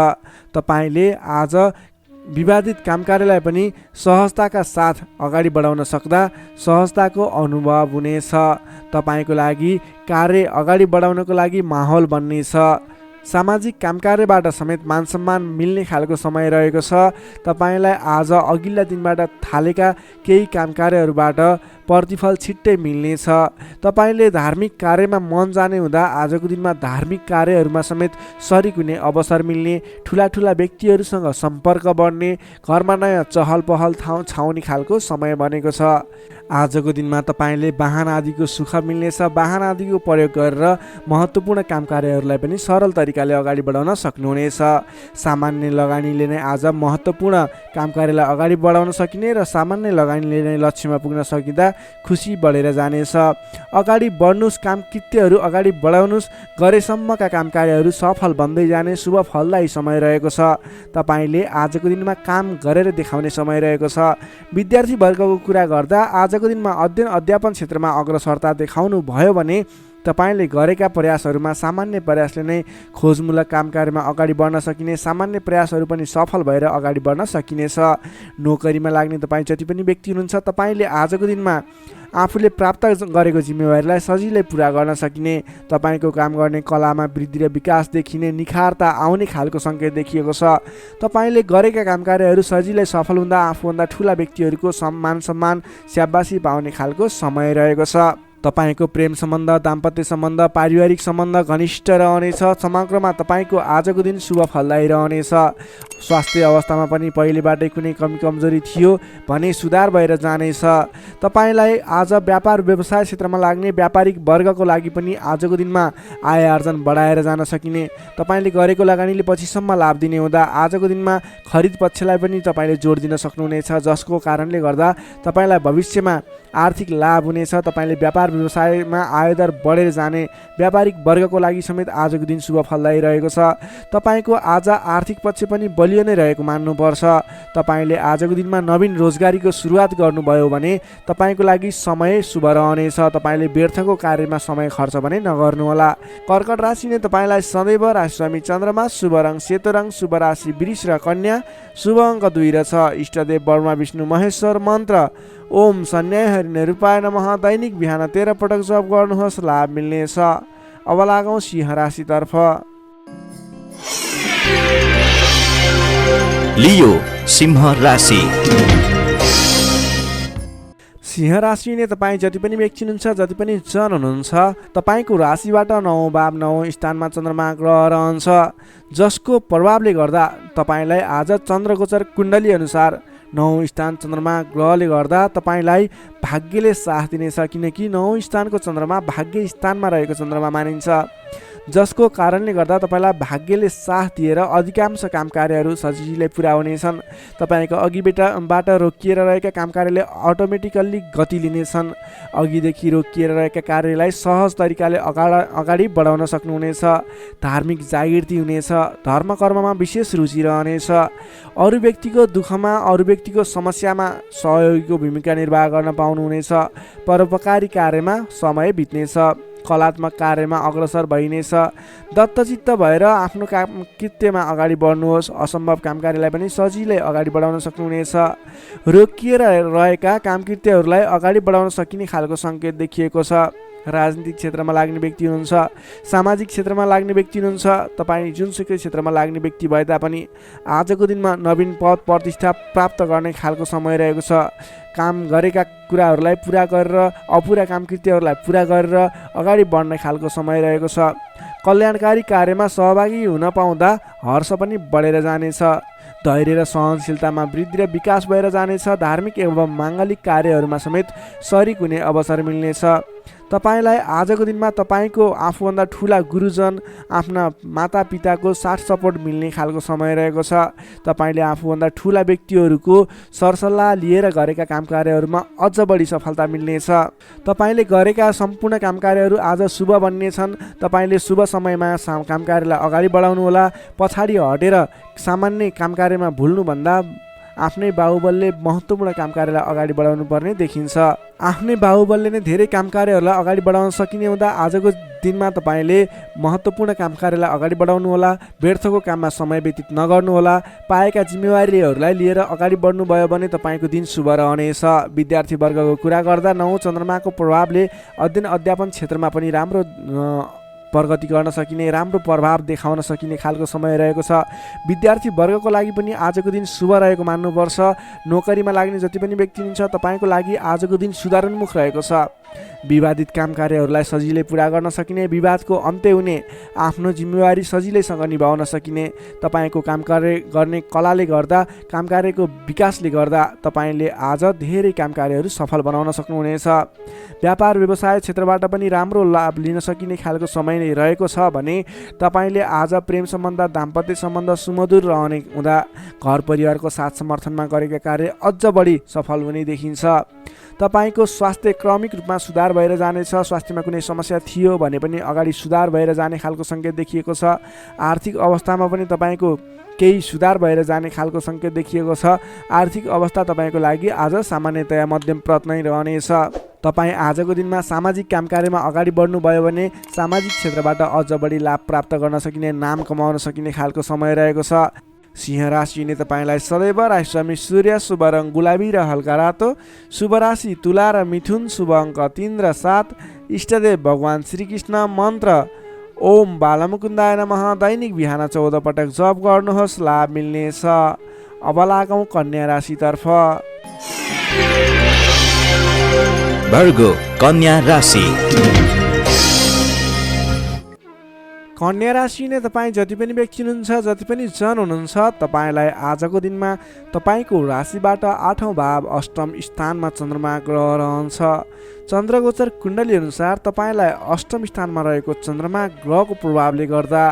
तपाईले आज विवादित काम कार्यलाई पनि सहजताका साथ अगाडि बढाउन सक्दा सहजताको अनुभव हुनेछ। तपाईको लागि कार्य अगाडि बढाउनको लागि माहौल बन्नेछ। सामाजिक काम कार्यबाट समेत मान सम्मान मिल्ने खालको समय रहेको छ। तपाईलाई आज अघिल्ला दिनबाट थालेका केही काम कार्यहरूबाट प्रतिफल छिट्टै मिल्नेछ। तपाईले धार्मिक कार्यमा मन जाने हुँदा आजको दिनमा धार्मिक कार्यहरूमा समेत सरिक हुने अवसर मिल्ने, ठुला ठुला व्यक्तिहरूसँग सम्पर्क बढ्ने, घरमा नयाँ चहल पहल छाउने खालको समय बनेको छ। आजको दिनमा तपाईले वाहन आदिको सुख मिल्नेछ। वाहन आदिको प्रयोग गरेर महत्त्वपूर्ण काम कार्यहरूलाई पनि सरल तरिकाले अगाडि बढाउन सक्नुहुनेछ। सामान्य लगानीले नै आज महत्त्वपूर्ण काम कार्यलाई अगाडि बढाउन सकिने र सामान्य लगानीले नै लक्ष्यमा पुग्न सकिँदा खुसी बढेर जानेछ। अगाडि बढ्नुस्, काम कृत्यहरू अगाडि बढाउनुस्, गरेसम्मका काम कार्यहरू सफल बन्दै जाने शुभ फलदायी समय रहेको छ। तपाईले आजको दिनमा काम गरेर देखाउने समय रहेको छ। विद्यार्थी वर्गको कुरा गर्दा आजको दिनमा अध्ययन अध्यापन क्षेत्रमा अग्रसरता देखाउनु भयो भने तपाईले गरेका प्रयासहरूमा सामान्य प्रयासले नै खोजमूलक काम कार्यमा अगाडि बढ्न सकिने, सामान्य प्रयासहरू पनि सफल भएर अगाडि बढ्न सकिनेछ। नोकरीमा लाग्ने तपाईँ जति पनि व्यक्ति हुनुहुन्छ तपाईले आजको दिनमा आफूले प्राप्त गरेको जिम्मेवारीलाई सजिलै पुरा गर्न सकिने, तपाईको काम गर्ने कलामा वृद्धि र विकास देखिने, निखारता आउने खालको सङ्केत देखिएको छ। तपाईले गरेका काम कार्यहरू सजिलै सफल हुँदा आफूभन्दा ठुला व्यक्तिहरूको मान सम्मान स्याबासी पाउने खालको समय रहेको छ। तपाईको प्रेम सम्बन्ध, दाम्पत्य सम्बन्ध, पारिवारिक सम्बन्ध घनिष्ठ रहनेछ। समग्रमा तपाईको आजको दिन शुभ फलदायी रहनेछ। स्वास्थ्य अवस्थामा पनि पहिलेबाटै कुनै कमी कमजोरी थियो भने सुधार भएर जानेछ। तपाईलाई आज व्यापार व्यवसाय क्षेत्रमा लाग्ने व्यापारिक वर्गको लागि पनि आजको दिनमा आय आर्जन बढाएर जान सकिने, तपाईले गरेको लगानीले पछिसम्म लाभ दिने हुँदा आजको दिनमा खरिद पक्षलाई पनि तपाईले जोड दिन सक्नुहुनेछ, जसको कारणले गर्दा तपाईलाई भविष्यमा आर्थिक लाभ हुनेछ। तपाईले व्यापार व्यवसायमा आयदर बढेर जाने, व्यापारिक वर्गको लागि समेत आजको दिन शुभ फलदायी रहेको छ। तपाईको आज आर्थिक पक्ष पनि बलियो नै रहेको मान्नुपर्छ। तपाईले आजको दिनमा नवीन रोजगारीको सुरुवात गर्नुभयो भने तपाईको लागि समय शुभ रहनेछ। तपाईले व्यर्थको कार्यमा समय खर्च भने नगर्नुहोला। कर्कट राशि नै तपाईलाई सदैव राशिस्वामी चन्द्रमा, शुभ रङ सेतो रङ, शुभ राशि वृष र कन्या, शुभ अङ्क 2 र 6। इष्टदेव ब्रह्मा विष्णु महेश्वर। मन्त्र ओम सन्याय हरिणे रूपाय नमः। दैनिक बिहान 13 पटक जप गर्नुहोस्, लाभ मिल्नेछ। अब लागौँ सिंह राशितर्फ। लियो सिंह राशि। सिंह राशि नै तपाईँ जति पनि व्यक्ति हुनुहुन्छ, जति पनि जन हुनुहुन्छ, तपाईँको राशिबाट 9 भाव 9 स्थानमा चन्द्रमा ग्रह रहन्छ, जसको प्रभावले गर्दा तपाईँलाई आज चन्द्रगोचर कुण्डली अनुसार 9 स्थान चन्द्रमा ग्रहले गर्दा तपाईँलाई भाग्यले साथ दिनेछ। किनकि 9 स्थानको चन्द्रमा भाग्य स्थानमा रहेको चन्द्रमा मानिन्छ, जसको कारणले गर्दा तपाईँलाई भाग्यले साथ दिएर अधिकांश काम कार्यहरू सजिलै पुरा हुनेछन्। तपाईँको अघिबाट रोकिएर रहेका काम कार्यले अटोमेटिकल्ली गति लिनेछन्। अघिदेखि रोकिएर रहेका कार्यलाई सहज तरिकाले अगाडि बढाउन सक्नुहुनेछ। धार्मिक जागृति हुनेछ। धर्म कर्ममा विशेष रुचि रहनेछ। अरू व्यक्तिको दुःखमा, अरू व्यक्तिको समस्यामा सहयोगीको भूमिका निर्वाह गर्न पाउनुहुनेछ। परोपकारी कार्यमा समय बित्नेछ। कलात्मक कार्यमा अग्रसर भइनेछ। दत्तचित्त भएर आफ्नो काम कृत्यमा अगाडि बढ्नुहोस्। असम्भव काम कार्यलाई पनि सजिलै अगाडि बढाउन सक्नुहुनेछ। रोकिएर रहेका काम कृत्यहरूलाई अगाडि बढाउन सकिने खालको सङ्केत देखिएको छ। राजनीतिक क्षेत्रमा लाग्ने व्यक्ति हुनुहुन्छ, सामाजिक क्षेत्रमा लाग्ने व्यक्ति हुनुहुन्छ, तपाईँ जुनसुकै क्षेत्रमा लाग्ने व्यक्ति भए तापनि आजको दिनमा नवीन पद प्रतिष्ठा प्राप्त गर्ने खालको समय रहेको छ। काम गरेका कुराहरूलाई पुरा गरेर, अपुरा काम कृत्यहरूलाई पुरा गरेर अगाडि बढ्ने खालको समय रहेको छ। कल्याणकारी कार्यमा सहभागी हुन पाउँदा हर्ष पनि बढेर जानेछ। धैर्य र सहनशीलतामा वृद्धि र विकास भएर जानेछ। धार्मिक एवं माङ्गलिक कार्यहरूमा समेत शरिक हुने अवसर मिल्नेछ। तपाईँलाई आजको दिनमा तपाईँको आफूभन्दा ठुला गुरुजन, आफ्ना मातापिताको साथ सपोर्ट मिल्ने खालको समय रहेको छ। तपाईँले आफूभन्दा ठुला व्यक्तिहरूको सरसल्लाह लिएर गरेका काम कार्यहरूमा अझ बढी सफलता मिल्नेछ। तपाईँले गरेका सम्पूर्ण काम कार्यहरू आज शुभ बन्नेछन्। तपाईँले शुभ समयमा काम कार्यलाई अगाडि बढाउनुहोला। पछाडि हटेर सामान्य काम कार्यमा भुल्नुभन्दा आफ्नै बाहुबलले महत्त्वपूर्ण काम कार्यलाई अगाडि बढाउनु पर्ने देखिन्छ। आफ्नै बाहुबलले नै धेरै काम कार्यहरूलाई अगाडि बढाउन सकिने हुँदा आजको दिनमा तपाईँले महत्त्वपूर्ण काम कार्यलाई अगाडि बढाउनुहोला। व्यर्थको काममा समय व्यतीत नगर्नुहोला। पाएका जिम्मेवारीहरूलाई लिएर अगाडि बढ्नुभयो भने तपाईँको दिन शुभ रहनेछ। विद्यार्थी वर्गको कुरा गर्दा 9 चन्द्रमाको प्रभावले अध्ययन अध्यापन क्षेत्रमा पनि राम्रो प्रगति गर्न सकिने, राम्रो प्रभाव देखाउन सकिने खालको समय रहेको छ। विद्यार्थी वर्गको लागि पनि आजको दिन शुभ रहेको मान्नुपर्छ। नोकरीमा लाग्ने जति पनि व्यक्ति हुनुहुन्छ तपाईँको लागि आजको दिन सुधारोन्मुख रहेको छ। विवादित काम कार्यहरूलाई सजिलै पुरा गर्न सकिने, विवादको अन्त्य हुने, आफ्नो जिम्मेवारी सजिलैसँग निभाउन सकिने, तपाईँको काम कार्य गर्ने कलाले गर्दा, काम कार्यको विकासले गर्दा तपाईँले आज धेरै काम कार्यहरू सफल बनाउन सक्नुहुनेछ। व्यापार व्यवसाय क्षेत्रबाट पनि राम्रो लाभ लिन सकिने खालको समय नै रहेको छ भने तपाईँले आज प्रेम सम्बन्ध, दाम्पत्य सम्बन्ध सुमधुर रहने हुँदा घर परिवारको साथ समर्थनमा गरेका कार्य अझ बढी सफल हुने देखिन्छ। तपाईँको स्वास्थ्य क्रमिक रूपमा सुधार भएर जानेछ। स्वास्थ्यमा कुनै समस्या थियो भने पनि अगाडि सुधार भएर जाने खालको सङ्केत देखिएको छ। आर्थिक अवस्थामा पनि तपाईँको केही सुधार भएर जाने खालको सङ्केत देखिएको छ। आर्थिक अवस्था तपाईँको लागि आज सामान्यतया मध्यम प्रत नै रहनेछ। तपाईँ आजको दिनमा सामाजिक काम कार्यमा अगाडि बढ्नुभयो भने सामाजिक क्षेत्रबाट अझ बढी लाभ प्राप्त गर्न सकिने, नाम कमाउन सकिने खालको समय रहेको छ। सिंह राशिले तपाईँलाई सदैव राशिस्वामी सूर्य, शुभ रङ गुलाबी र हल्का रातो, शुभ राशि तुला र मिथुन, शुभ अङ्क 3 र 7, इष्टदेव भगवान् श्रीकृष्ण, मन्त्र ओम बालमुकुन्दाय नमः। दैनिक बिहान 14 पटक जप गर्नुहोस्, लाभ मिल्नेछ। अब लागौँ कन्या राशितर्फ। भर्गो कन्या राशि। कन्या राशि नै तपाईँ जति पनि व्यक्ति हुनुहुन्छ, जति पनि जन हुनुहुन्छ, तपाईँलाई आजको दिनमा तपाईँको राशिबाट 8औँ भाव अष्टम स्थानमा चन्द्रमा ग्रह रहन्छ। चन्द्रगोचर कुण्डली अनुसार तपाईँलाई अष्टम स्थानमा रहेको चन्द्रमा ग्रहको प्रभावले गर्दा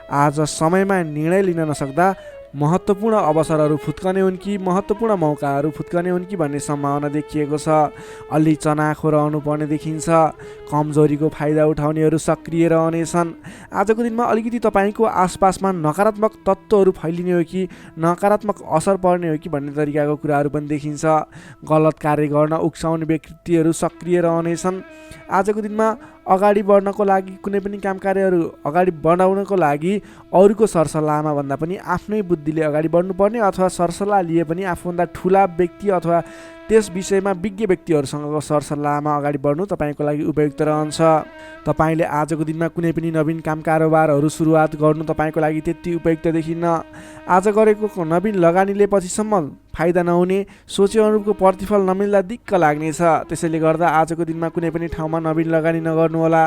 आज समयमा निर्णय लिन नसक्दा महत्त्वपूर्ण अवसरहरू फुत्कने हुन् कि महत्त्वपूर्ण मौकाहरू फुत्कने हुन् कि भन्ने सम्भावना देखिएको छ। अलि चनाखो रहनुपर्ने देखिन्छ। कमजोरीको फाइदा उठाउनेहरू सक्रिय रहनेछन्। आजको दिनमा अलिकति तपाईँको आसपासमा नकारात्मक तत्त्वहरू फैलिने हो कि नकारात्मक असर पर्ने हो कि भन्ने तरिकाको कुराहरू पनि देखिन्छ। गलत कार्य गर्न उक्साउने व्यक्तिहरू सक्रिय रहनेछन्। आजको दिनमा अगाडि बढ्नको लागि, कुनै पनि काम कार्यहरू अगाडि बढाउनको लागि अरूको सरसल्लाहमा भन्दा पनि आफ्नै बुद्धिले अगाडि बढ्नुपर्ने, अथवा सरसल्लाह लिए पनि आफूभन्दा ठुला व्यक्ति अथवा त्यस विषयमा विज्ञ व्यक्तिहरूसँगको सरसल्लाहमा अगाडि बढ्नु तपाईँको लागि उपयुक्त रहन्छ। तपाईँले आजको दिनमा कुनै पनि नवीन काम कारोबारहरू सुरुवात गर्नु तपाईँको लागि त्यति उपयुक्त देखिन्न। आज गरेको नवीन लगानीले पछिसम्म फाइदा नहुने, सोचे अनुरूपको प्रतिफल नमिल्दा दिक्क लाग्नेछ। त्यसैले गर्दा आजको दिनमा कुनै पनि ठाउँमा नवीन लगानी नगर्नुहोला।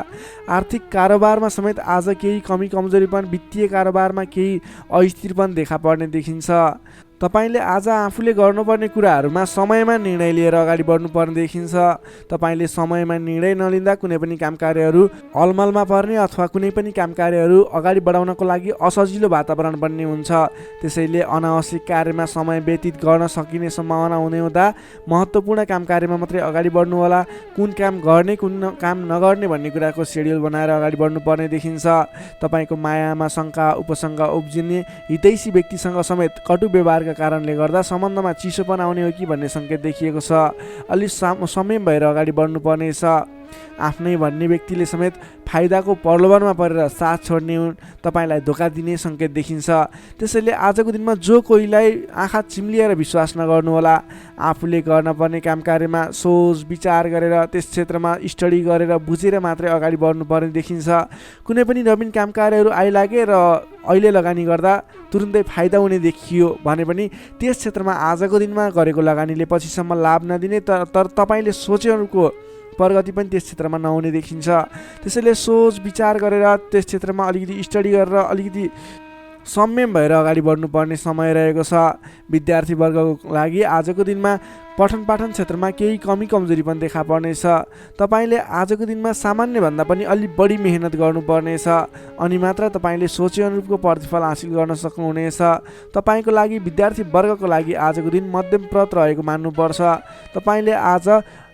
आर्थिक कारोबारमा समेत आज केही कमी कमजोरीपन, वित्तीय कारोबारमा केही अस्थिरपन देखा पर्ने देखिन्छ। तपाईँले आज आफूले गर्नुपर्ने कुराहरूमा समयमा निर्णय लिएर अगाडि बढ्नुपर्ने देखिन्छ। तपाईँले समयमा निर्णय नलिँदा कुनै पनि काम कार्यहरू अलमलमा पर्ने अथवा कुनै पनि काम कार्यहरू अगाडि बढाउनको लागि असजिलो वातावरण बन्ने हुन्छ। त्यसैले अनावश्यक कार्यमा समय व्यतीत गर्न सकिने सम्भावना हुने हुँदा महत्त्वपूर्ण काम कार्यमा मात्रै अगाडि बढ्नुहोला। कुन काम गर्ने, कुन काम नगर्ने भन्ने कुराको सेड्युल बनाएर अगाडि बढ्नुपर्ने देखिन्छ। तपाईँको मायामा शङ्का उपशङ्का उब्जिने, हितैषी व्यक्तिसँग समेत कटु व्यवहारका कारणले गर्दा सम्बन्धमा चिसोपन आउने हो कि भन्ने सङ्केत देखिएको छ। अलि संयम भएर अगाडि बढ्नुपर्नेछ। आफ्नै भन्ने व्यक्तिले समेत फाइदाको प्रलोभनमा परेर साथ छोड्ने हुन्, तपाईँलाई धोका दिने सङ्केत देखिन्छ। त्यसैले आजको दिनमा जो कोहीलाई आँखा चिम्लिएर विश्वास नगर्नुहोला। आफूले गर्नुपर्ने काम कार्यमा सोच विचार गरेर, त्यस क्षेत्रमा स्टडी गरेर बुझेर मात्रै अगाडि बढ्नुपर्ने देखिन्छ। कुनै पनि नवीन काम कार्यहरू आइलागे र अहिले लगानी गर्दा तुरुन्तै फाइदा हुने देखियो भने पनि त्यस क्षेत्रमा आजको दिनमा गरेको लगानीले पछिसम्म लाभ नदिने, तर तपाईँले सोचेको प्रगति पनि त्यस क्षेत्रमा नहुने देखिन्छ। त्यसैले सोच विचार गरेर त्यस क्षेत्रमा अलिकति स्टडी गरेर अलिकति संयम भएर अगाडि बढ्नुपर्ने समय रहेको छ। विद्यार्थी वर्गको लागि आजको दिनमा पठन पाठन क्षेत्रमा केही कमी कमजोरी पनि देखा पर्नेछ। तपाईँले आजको दिनमा सामान्यभन्दा पनि अलि बढी मेहनत गर्नुपर्नेछ, अनि मात्र तपाईँले सोचे अनुरूपको प्रतिफल हासिल गर्न सक्नुहुनेछ। तपाईँको लागि विद्यार्थी वर्गको लागि आजको दिन मध्यमप्रद रहेको मान्नुपर्छ। तपाईँले आज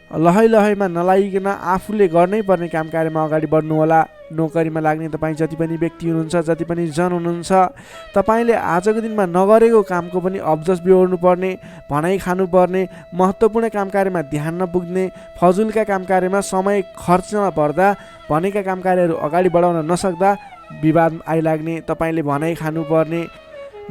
लहैमा नलागिकन आफूले गर्नै पर्ने काम कार्यमा अगाडि बढ्नुहोला। नोकरीमा लाग्ने तपाईँ जति पनि व्यक्ति हुनुहुन्छ, जति पनि जन हुनुहुन्छ, तपाईँले आजको दिनमा नगरेको कामको पनि अब्जस बिहोर्नुपर्ने, भनाइ खानुपर्ने, महत्त्वपूर्ण काम कार्यमा ध्यान नपुग्ने, फजुलका काम कार्यमा समय खर्च नपर्दा भनेका काम कार्यहरू अगाडि बढाउन नसक्दा विवाद आइलाग्ने, तपाईँले भनाइ खानुपर्ने,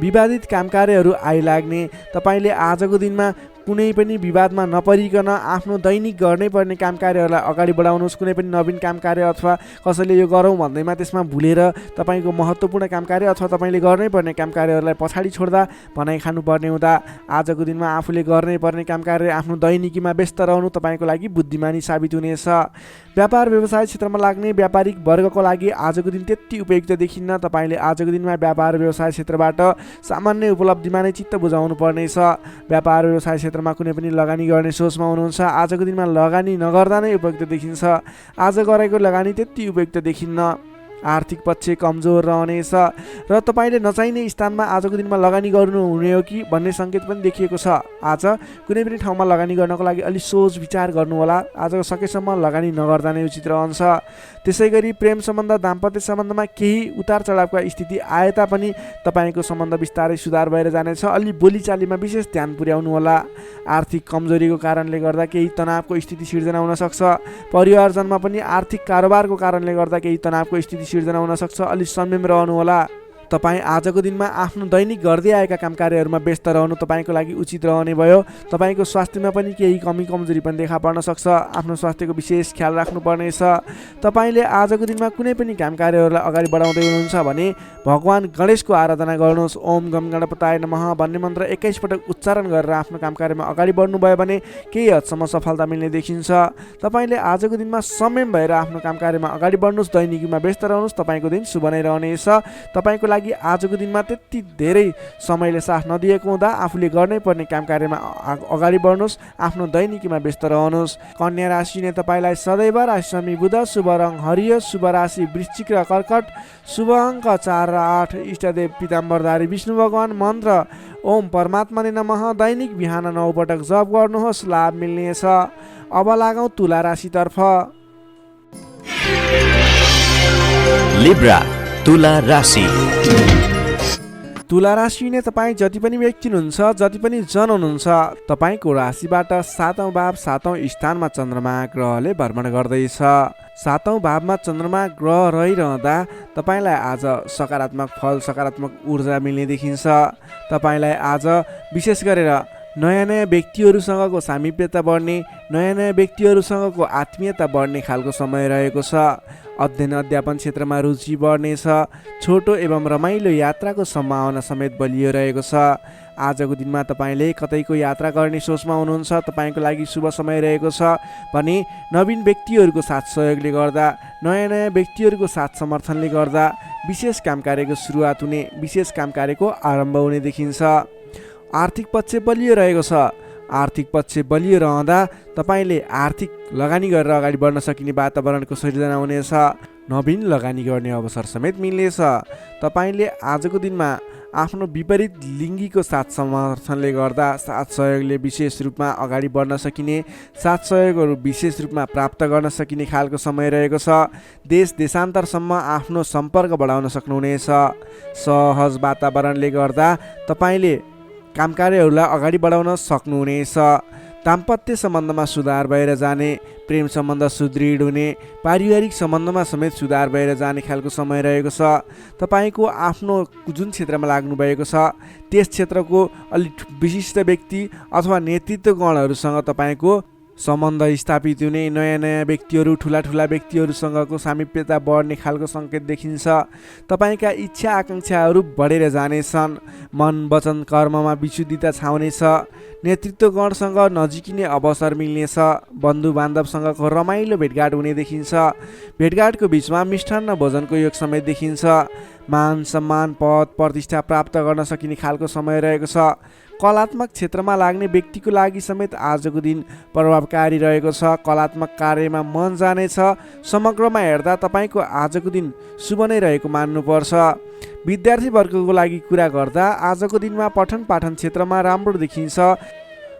विवादित काम कार्यहरू आइलाग्ने। तपाईँले आजको दिनमा कुनै पनि विवादमा नपरिकन आफ्नो दैनिक गर्नै पर्ने काम कार्यहरूलाई अगाडि बढाउनुहोस्। कुनै पनि नवीन काम कार्य अथवा कसैले यो गरौँ भन्दैमा त्यसमा भुलेर तपाईँको महत्त्वपूर्ण काम कार्य अथवा तपाईँले गर्नै पर्ने काम कार्यहरूलाई पछाडि छोड्दा भनाइ खानुपर्ने हुँदा आजको दिनमा आफूले गर्नै पर्ने काम कार्य आफ्नो दैनिकीमा व्यस्त रहनु तपाईँको लागि बुद्धिमानी साबित हुनेछ। व्यापार व्यवसाय क्षेत्रमा लाग्ने व्यापारिक वर्गको लागि आजको दिन त्यति उपयुक्त देखिन्न। तपाईँले आजको दिनमा व्यापार व्यवसाय क्षेत्रबाट सामान्य उपलब्धिमा नै चित्त बुझाउनु पर्नेछ। व्यापार व्यवसाय क्षेत्रमा कुनै पनि लगानी गर्ने सोचमा हुनुहुन्छ, आजको दिनमा लगानी नगर्दा नै उपयुक्त देखिन्छ। आज गरेको लगानी त्यति उपयुक्त देखिन्न। आर्थिक पक्ष कमजोर रहनेछ र तपाईँले नचाहिने स्थानमा आजको दिनमा लगानी गर्नुहुने हो कि भन्ने सङ्केत पनि देखिएको छ। आज कुनै पनि ठाउँमा लगानी गर्नको लागि अलि सोच विचार गर्नुहोला। आज सकेसम्म लगानी नगर्दा नै उचित रहन्छ। त्यसै गरी प्रेम सम्बन्ध, दाम्पत्य सम्बन्धमा केही उतार चढावका स्थिति आए तापनि तपाईँको सम्बन्ध बिस्तारै सुधार भएर जानेछ। अलि बोलीचालीमा विशेष ध्यान पुर्याउनु होला। आर्थिक कमजोरीको कारणले गर्दा केही तनावको स्थिति सिर्जना हुन सक्छ। परिवारजनमा पनि आर्थिक कारोबारको कारणले गर्दा केही तनावको स्थिति सिर्जना हुन सक्छ। अलि संयम रहनु होला। तपाईँ आजको दिनमा आफ्नो दैनिक गर्दै आएका काम कार्यहरूमा व्यस्त रहनु तपाईँको लागि उचित रहने भयो। तपाईँको स्वास्थ्यमा पनि केही कमी कमजोरी पनि देखा पर्न सक्छ। आफ्नो स्वास्थ्यको विशेष ख्याल राख्नुपर्नेछ। तपाईँले आजको दिनमा कुनै पनि काम कार्यहरूलाई अगाडि बढाउँदै हुनुहुन्छ भने भगवान गणेशको आराधना गर्नुहोस्। ओम गम गणपताय नमः भन्ने मन्त्र 21 पटक उच्चारण गरेर आफ्नो काम कार्यमा अगाडि बढ्नुभयो भने केही हदसम्म सफलता मिल्ने देखिन्छ। तपाईँले आजको दिनमा संयम भएर आफ्नो काम कार्यमा अगाडि बढ्नुहोस्, दैनिकीमा व्यस्त रहनुहोस्। तपाईँको दिन शुभ नै रहनेछ। तपाईँको लागि आजको दिनमा त्यति धेरै समयले साथ नदिएको हुँदा आफूले गर्नै पर्ने काम कार्यमा अगाडि बढ्नुहोस्, आफ्नो दैनिकीमा व्यस्त रहनुहोस्। कन्या राशिले तपाईँलाई सदैव राशि शनि बुध, शुभ रङ हरियो, शुभ राशि वृश्चिक र कर्कट, शुभ अङ्क 4 र 8, इष्टदेव पीताम्बरधारी विष्णु भगवान, मन्त्र ओम परमात्माले नमः। दैनिक बिहान 9 पटक जप गर्नुहोस्, लाभ मिल्नेछ। अब लागौँ तुला राशितर्फ। लिब्रा तुला राशि। तुला राशि नै तपाईँ जति पनि व्यक्ति हुनुहुन्छ, जति पनि जन हुनुहुन्छ, तपाईँको राशिबाट 7औं भाव 7औं स्थानमा चन्द्रमा ग्रहले भ्रमण गर्दैछ। 7औं भावमा चन्द्रमा ग्रह रहिरहँदा तपाईँलाई आज सकारात्मक फल, सकारात्मक ऊर्जा मिल्ने देखिन्छ। तपाईँलाई आज विशेष गरेर नयाँ नयाँ व्यक्तिहरूसँगको सामिप्यता बढ्ने, नयाँ नयाँ व्यक्तिहरूसँगको आत्मीयता बढ्ने खालको समय रहेको छ। अध्ययन अध्यापन क्षेत्रमा रुचि बढ्नेछ। छोटो एवं रमाइलो यात्राको सम्भावना समेत बलियो रहेको छ। आजको दिनमा तपाईँले कतैको यात्रा गर्ने सोचमा हुनुहुन्छ, तपाईँको लागि शुभ समय रहेको छ भने नवीन व्यक्तिहरूको साथ सहयोगले गर्दा, नयाँ नयाँ व्यक्तिहरूको साथ समर्थनले गर्दा विशेष काम कार्यको सुरुवात हुने, विशेष काम कार्यको आरम्भ हुने देखिन्छ। आर्थिक पक्ष बलियो रहेको छ। आर्थिक पक्ष बलियो रहँदा तपाईँले आर्थिक लगानी गरेर अगाडि बढ्न सकिने वातावरणको सृजना हुनेछ। नवीन लगानी गर्ने अवसर समेत मिल्नेछ। तपाईँले आजको दिनमा आफ्नो विपरीत लिङ्गीको साथ समर्थनले गर्दा, साथ सहयोगले विशेष रूपमा अगाडि बढ्न सकिने, साथ सहयोगहरू विशेष रूपमा प्राप्त गर्न सकिने खालको समय रहेको छ। देश देशान्तरसम्म आफ्नो सम्पर्क बढाउन सक्नुहुनेछ। सहज वातावरणले गर्दा तपाईँले काम कार्यहरूलाई अगाडि बढाउन सक्नुहुनेछ। दाम्पत्य सम्बन्धमा सुधार भएर जाने, प्रेम सम्बन्ध सुदृढ हुने, पारिवारिक सम्बन्धमा समेत सुधार भएर जाने खालको समय रहेको छ। तपाईँको आफ्नो जुन क्षेत्रमा लाग्नु भएको छ त्यस क्षेत्रको अलिक विशिष्ट व्यक्ति अथवा नेतृत्वगणहरूसँग तपाईँको सम्बन्ध स्थापित हुने, नयाँ नयाँ व्यक्तिहरू, ठुला ठुला व्यक्तिहरूसँगको सामिप्यता बढ्ने खालको सङ्केत देखिन्छ। तपाईँका इच्छा आकाङ्क्षाहरू बढेर जानेछन्। मन वचन कर्ममा विशुद्धिता छाउनेछ। नेतृत्वगणसँग नजिकिने अवसर मिल्नेछ। बन्धु बान्धवसँगको रमाइलो भेटघाट हुने देखिन्छ। भेटघाटको बिचमा मिष्टान्न भोजनको योग समेत देखिन्छ। मान सम्मान पद प्रतिष्ठा प्राप्त गर्न सकिने खालको समय रहेको छ। कलात्मक क्षेत्रमा लाग्ने व्यक्तिको लागि समेत आजको दिन प्रभावकारी रहेको छ। कलात्मक कार्यमा मन जानेछ। समग्रमा हेर्दा तपाईँको आजको दिन शुभ नै रहेको मान्नुपर्छ। विद्यार्थी वर्गको लागि कुरा गर्दा आजको दिनमा पठन पाठन क्षेत्रमा राम्रो देखिन्छ।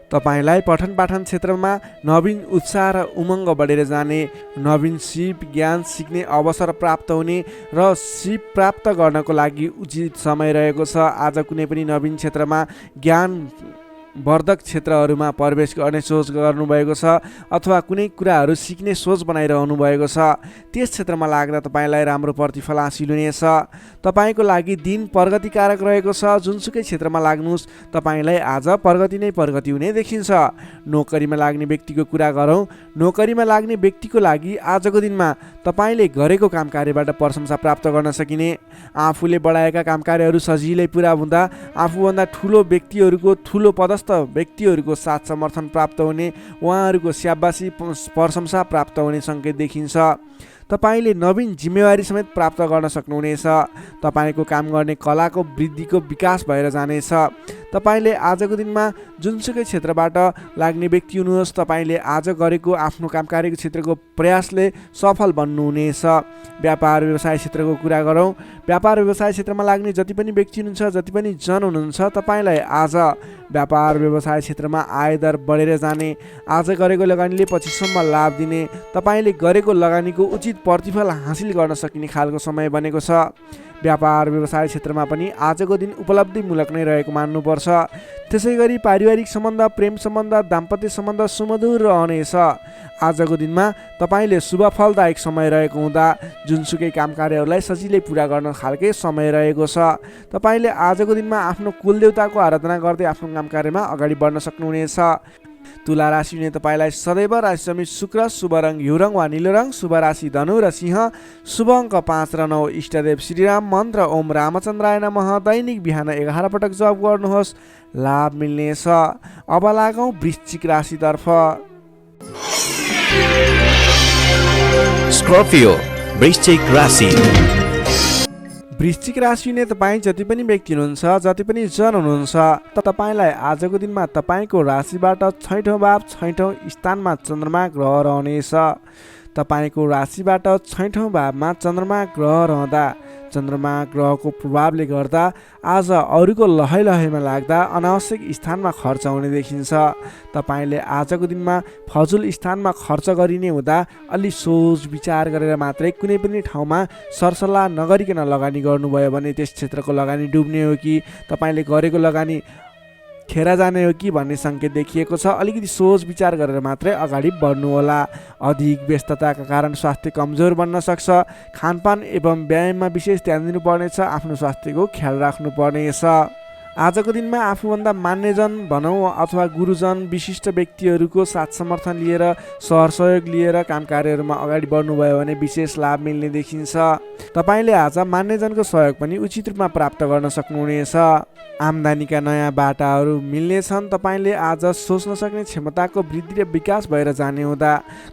तपाईँलाई पठन पाठन क्षेत्रमा नवीन उत्साह र उमङ्ग बढेर जाने, नवीन सिप ज्ञान सिक्ने अवसर प्राप्त हुने र सिप प्राप्त गर्नको लागि उचित समय रहेको छ। आज कुनै पनि नवीन क्षेत्रमा ज्ञान वर्धक क्षेत्रहरूमा प्रवेश गर्ने सोच गर्नुभएको छ अथवा कुनै कुराहरू सिक्ने सोच बनाइरहनु भएको छ। त्यस क्षेत्रमा लाग्दा तपाईँलाई राम्रो प्रतिफल हासिल हुनेछ। तपाईँको लागि दिन प्रगतिकारक रहेको छ। जुनसुकै क्षेत्रमा लाग्नुहोस्, तपाईँलाई आज प्रगति नै प्रगति हुने देखिन्छ। नोकरीमा लाग्ने व्यक्तिको कुरा गरौँ। नोकरीमा लाग्ने व्यक्तिको लागि आजको दिनमा तपाईँले गरेको काम कार्यबाट प्रशंसा प्राप्त गर्न सकिने, आफूले बढाएका काम कार्यहरू सजिलै पुरा हुँदा आफूभन्दा ठुलो व्यक्तिहरूको, ठुलो पदस्थ व्यक्तिहरूको साथ समर्थन प्राप्त हुने, उहाँहरूको स्याबासी प्रशंसा प्राप्त हुने सङ्केत देखिन्छ। तपाईँले नवीन जिम्मेवारी समेत प्राप्त गर्न सक्नुहुनेछ। तपाईँको काम गर्ने कलाको वृद्धिको विकास भएर जानेछ। तपाईँले आजको दिनमा जुनसुकै क्षेत्रबाट लाग्ने व्यक्ति हुनुहोस्, तपाईँले आज गरेको आफ्नो काम कार्यको क्षेत्रको प्रयासले सफल बन्नुहुनेछ। व्यापार व्यवसाय क्षेत्रको कुरा गरौँ। व्यापार व्यवसाय क्षेत्रमा लाग्ने जति पनि व्यक्ति हुनुहुन्छ, जति पनि जन हुनुहुन्छ, तपाईँलाई आज व्यापार व्यवसाय क्षेत्रमा आयदर बढेर जाने, आज गरेको लगानीले पछिसम्म लाभ दिने, तपाईँले गरेको लगानीको उचित प्रतिफल हासिल गर्न सकिने खालको समय बनेको छ। व्यापार व्यवसाय क्षेत्रमा पनि आजको दिन उपलब्धिमूलक नै रहेको मान्नुपर्छ। त्यसै गरी पारिवारिक सम्बन्ध, प्रेम सम्बन्ध, दाम्पत्य सम्बन्ध सुमधुर रहनेछ। आजको दिनमा तपाईँले शुभ फलदायक समय रहेको हुँदा जुनसुकै काम कार्यहरूलाई सजिलै पुरा गर्न खालकै समय रहेको छ। तपाईँले आजको दिनमा आफ्नो कुलदेवताको आराधना गर्दै आफ्नो काम कार्यमा अगाडि बढ्न सक्नुहुनेछ। तुला राशि हुने तपाईँलाई सदैव राशि समित शुक्र, शुभ रङ हिउँ रङ वा निलो रङ, शुभ राशि धनु र सिंह, शुभ अङ्क 5 र 9, इष्टदेव श्रीराम, मन्त्र ओम रामचन्द्राय नमः। दैनिक बिहान 11 पटक जप गर्नुहोस्, लाभ मिल्नेछ। अब लागौँ वृश्चिक राशितर्फ। स्कर्पियो वृश्चिक राशि। वृश्चिक राशि हुने तपाईँ जति पनि व्यक्ति हुनुहुन्छ, जति पनि जन हुनुहुन्छ, तपाईँलाई आजको दिनमा तपाईँको राशिबाट 6औँ भाव 6औँ स्थानमा चन्द्रमा ग्रह रहनेछ। तपाईँको राशिबाट 6औँ भावमा चन्द्रमा ग्रह रहँदा चन्द्रमा ग्रहको प्रभावले गर्दा आज अरूको लहै लहैमा लाग्दा अनावश्यक स्थानमा खर्च हुने देखिन्छ। तपाईँले आजको दिनमा फजुल स्थानमा खर्च गरिने हुँदा अलि सोच विचार गरेर मात्रै कुनै पनि ठाउँमा सरसल्लाह नगरिकन लगानी गर्नुभयो भने त्यस क्षेत्रको लगानी डुब्ने हो कि तपाईँले गरेको लगानी खेर जाने हो कि भन्ने सङ्केत देखिएको छ। अलिकति सोच विचार गरेर मात्रै अगाडि बढ्नुहोला। अधिक व्यस्तताका कारण स्वास्थ्य कमजोर बन्न सक्छ। खानपान एवं व्यायाममा विशेष ध्यान दिनुपर्नेछ। आफ्नो स्वास्थ्यको ख्याल राख्नुपर्नेछ। आजको दिनमा आफूभन्दा मान्यजन भनौँ अथवा गुरुजन, विशिष्ट व्यक्तिहरूको साथ समर्थन लिएर, सहयोग लिएर काम कार्यहरूमा अगाडि बढ्नुभयो भने विशेष लाभ मिल्ने देखिन्छ। तपाईँले आज मान्यजनको सहयोग पनि उचित रूपमा प्राप्त गर्न सक्नुहुनेछ। आम्दानीका नयाँ बाटाहरू मिल्नेछन्। तपाईँले आज सोच्न सक्ने क्षमताको वृद्धि र विकास भएर जाने हुँदा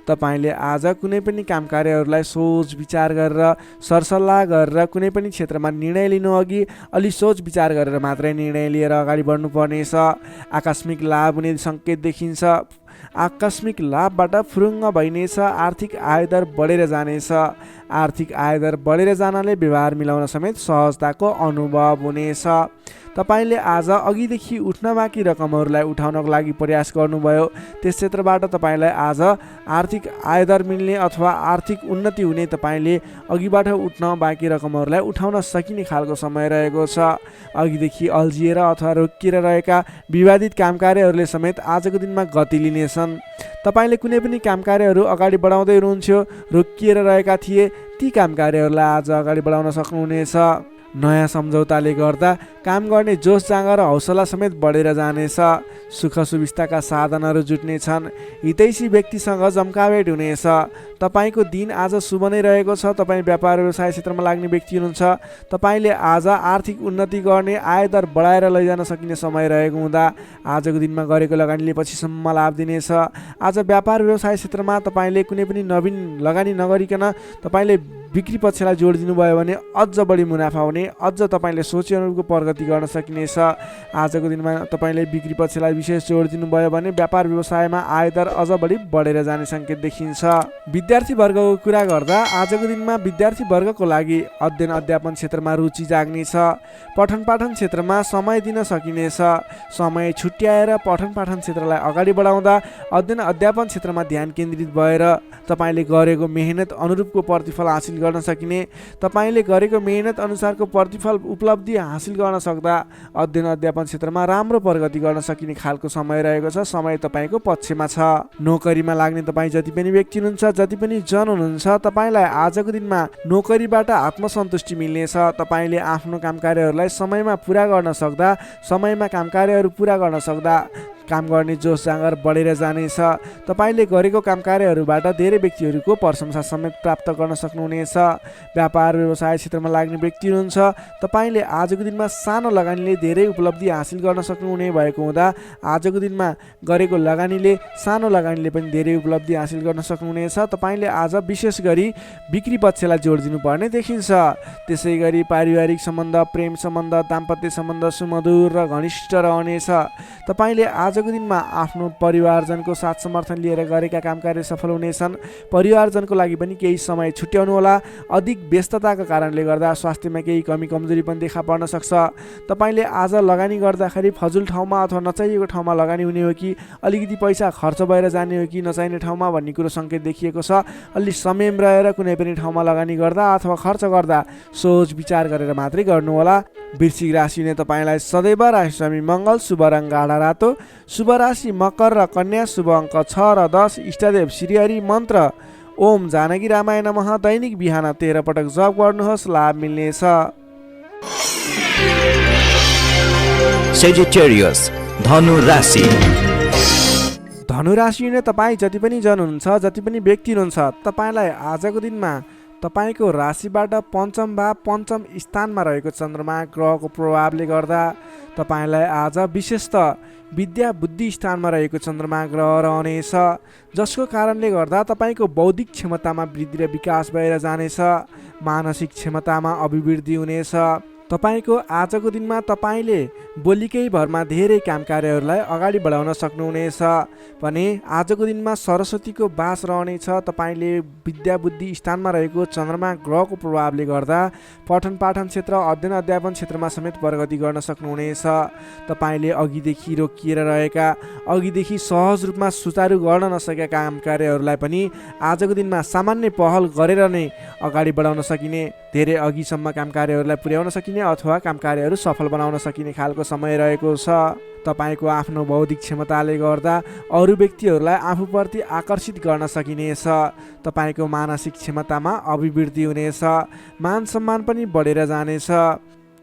तपाईँले आज कुनै पनि काम कार्यहरूलाई सोच विचार गरेर, सरसल्लाह गरेर कुनै पनि क्षेत्रमा निर्णय लिनु अघि अलि सोच विचार गरेर मात्रै निर्णय लिएर अगाडि बढ्नुपर्नेछ। आकस्मिक लाभ हुने सङ्केत देखिन्छ। आकस्मिक लाभबाट फुरुङ्ग भइनेछ। आर्थिक आयदर बढेर जानेछ। आर्थिक आयदर बढेर जानाले व्यवहार मिलाउन समेत सहजताको अनुभव हुनेछ। तपाईँले आज अघिदेखि उठ्न बाँकी रकमहरूलाई उठाउनको लागि प्रयास गर्नुभयो, त्यस क्षेत्रबाट तपाईँलाई आज आर्थिक आयदर मिल्ने अथवा आर्थिक उन्नति हुने, तपाईँले अघिबाट उठ्न बाँकी रकमहरूलाई उठाउन सकिने खालको समय रहेको छ। अघिदेखि अल्झिएर अथवा रोकिएर रहेका विवादित काम कार्यहरूले समेत आजको दिनमा गति लिनेछन्। तपाईँले कुनै पनि काम कार्यहरू अगाडि बढाउँदै हुनुहुन्थ्यो, रोकिएर रहेका थिए, ती काम कार्यहरूलाई आज अगाडि बढाउन सक्नुहुनेछ। नयाँ सम्झौताले गर्दा काम गर्ने जोस जाँगर र हौसला समेत बढेर जानेछ। सुख सुविस्ताका साधनहरू जुट्नेछन्। हितैषी व्यक्तिसँग जम्काभेट हुनेछ। तपाईँको दिन आज शुभ नै रहेको छ। तपाईँ व्यापार व्यवसाय क्षेत्रमा लाग्ने व्यक्ति हुनुहुन्छ। तपाईँले आज आर्थिक उन्नति गर्ने, आय दर बढाएर लैजान सकिने समय रहेको हुँदा आजको दिनमा गरेको लगानीले पछिसम्म लाभ दिनेछ। आज व्यापार व्यवसाय क्षेत्रमा तपाईँले कुनै पनि नवीन लगानी नगरिकन तपाईँले बिक्री पक्षलाई जोड दिनुभयो भने अझ बढी मुनाफा हुने, अझ तपाईँले सोचे अनुरूपको प्रगति गर्न सकिनेछ। आजको दिनमा तपाईँले बिक्री पक्षलाई विशेष जोड दिनुभयो भने व्यापार व्यवसायमा आय दर अझ बढी बढेर जाने सङ्केत देखिन्छ। विद्यार्थी वर्गको कुरा गर्दा आजको दिनमा विद्यार्थी वर्गको लागि अध्ययन अध्यापन क्षेत्रमा रुचि जाग्नेछ। पठन पाठन क्षेत्रमा समय दिन सकिनेछ। समय छुट्याएर पठन पाठन क्षेत्रलाई अगाडि बढाउँदा अध्ययन अध्यापन क्षेत्रमा ध्यान केन्द्रित भएर तपाईँले गरेको मेहनत अनुरूपको प्रतिफल हासिल गर्न सकिने, तपाईँले गरेको मेहनत अनुसारको प्रतिफल उपलब्धि हासिल गर्न सक्दा अध्ययन अध्यापन क्षेत्रमा राम्रो प्रगति गर्न सकिने खालको समय रहेको छ। समय तपाईँको पक्षमा छ। नोकरीमा लाग्ने तपाईँ जति पनि व्यक्ति हुनुहुन्छ, जति पनि जन हुनुहुन्छ, तपाईँलाई आजको दिनमा नोकरीबाट आत्मसन्तुष्टि मिल्नेछ। तपाईँले आफ्नो काम कार्यहरूलाई समयमा पुरा गर्न सक्दा, समयमा काम कार्यहरू पुरा गर्न सक्दा काम गर्ने जोस जाँगर बढेर जानेछ। तपाईँले गरेको काम कार्यहरूबाट धेरै व्यक्तिहरूको प्रशंसा समेत प्राप्त गर्न सक्नुहुनेछ। व्यापार व्यवसाय क्षेत्रमा लाग्ने व्यक्ति हुनुहुन्छ, तपाईँले आजको दिनमा सानो लगानीले धेरै उपलब्धि हासिल गर्न सक्नुहुने भएको हुँदा आजको दिनमा गरेको लगानीले, सानो लगानीले पनि धेरै उपलब्धि हासिल गर्न सक्नुहुनेछ। तपाईँले आज विशेष गरी बिक्री पक्षलाई जोड दिनुपर्ने देखिन्छ। त्यसै गरी पारिवारिक सम्बन्ध, प्रेम सम्बन्ध, दाम्पत्य सम्बन्ध सुमधुर र घनिष्ठ रहनेछ। तपाईँले आजको दिनमा आफ्नो परिवारजनको साथ समर्थन लिएर गरेका काम कार्य सफल हुनेछन्। परिवारजनको लागि पनि केही समय छुट्याउनु होला। अधिक व्यस्तताका कारणले गर्दा स्वास्थ्यमा केही कमी कमजोरी पनि देखा पर्न सक्छ। तपाईँले आज लगानी गर्दाखेरि फजुल ठाउँमा अथवा नचाहिएको ठाउँमा लगानी हुने हो कि अलिकति पैसा खर्च भएर जाने हो कि नचाहिने ठाउँमा भन्ने कुरो सङ्केत देखिएको छ। अलि संयम रहेर कुनै पनि ठाउँमा लगानी गर्दा अथवा खर्च गर्दा सोच विचार गरेर मात्रै गर्नुहोला। वृश्चिक राशिले तपाईँलाई सदैव राशिस्वामी मङ्गल, शुभ रङ गाढा रातो, शुभ राशि मकर र कन्या, शुभ अङ्क 6 र 10, इष्टदेव श्रीहरि, मन्त्र ओम जानकी रामाय नमः। दैनिक बिहान 13 पटक जप गर्नुहोस्, लाभ मिल्नेछ। सेजिटेरियस धनु राशि। धनु राशि नै तपाईँ जति पनि जन हुनुहुन्छ, जति पनि व्यक्ति हुनुहुन्छ, तपाईँलाई आजको दिनमा तपाईँको राशिबाट पञ्चम भाव, पञ्चम स्थानमा रहेको चन्द्रमा ग्रहको प्रभावले गर्दा तपाईँलाई आज विशेषतः विद्या बुद्धि स्थानमा रहेको चन्द्रमा ग्रह रहनेछ, जसको कारणले गर्दा तपाईँको बौद्धिक क्षमतामा वृद्धि र विकास भएर जानेछ। मानसिक क्षमतामा अभिवृद्धि हुनेछ। तपाईँको आजको दिनमा तपाईँले बोलीकै भरमा धेरै काम कार्यहरूलाई अगाडि बढाउन सक्नुहुनेछ भने आजको दिनमा सरस्वतीको बास रहनेछ। तपाईँले विद्या बुद्धि स्थानमा रहेको चन्द्रमा ग्रहको प्रभावले गर्दा पठन पाठन क्षेत्र, अध्ययन अध्यापन क्षेत्रमा समेत प्रगति गर्न सक्नुहुनेछ। तपाईँले अघिदेखि रोकिएर रहेका, अघिदेखि सहज रूपमा सुचारू गर्न नसकेका काम कार्यहरूलाई पनि आजको दिनमा सामान्य पहल गरेर नै अगाडि बढाउन सकिने, धेरै अघिसम्म काम कार्यहरूलाई पुर्याउन सकिने अथवा काम कार्यहरू सफल बनाउन सकिने खालको समय रहेको छ। तपाईँको आफ्नो बौद्धिक क्षमताले गर्दा अरू व्यक्तिहरूलाई आफूप्रति आकर्षित गर्न सकिनेछ। तपाईँको मानसिक क्षमतामा अभिवृद्धि हुनेछ। मान सम्मान पनि बढेर जानेछ।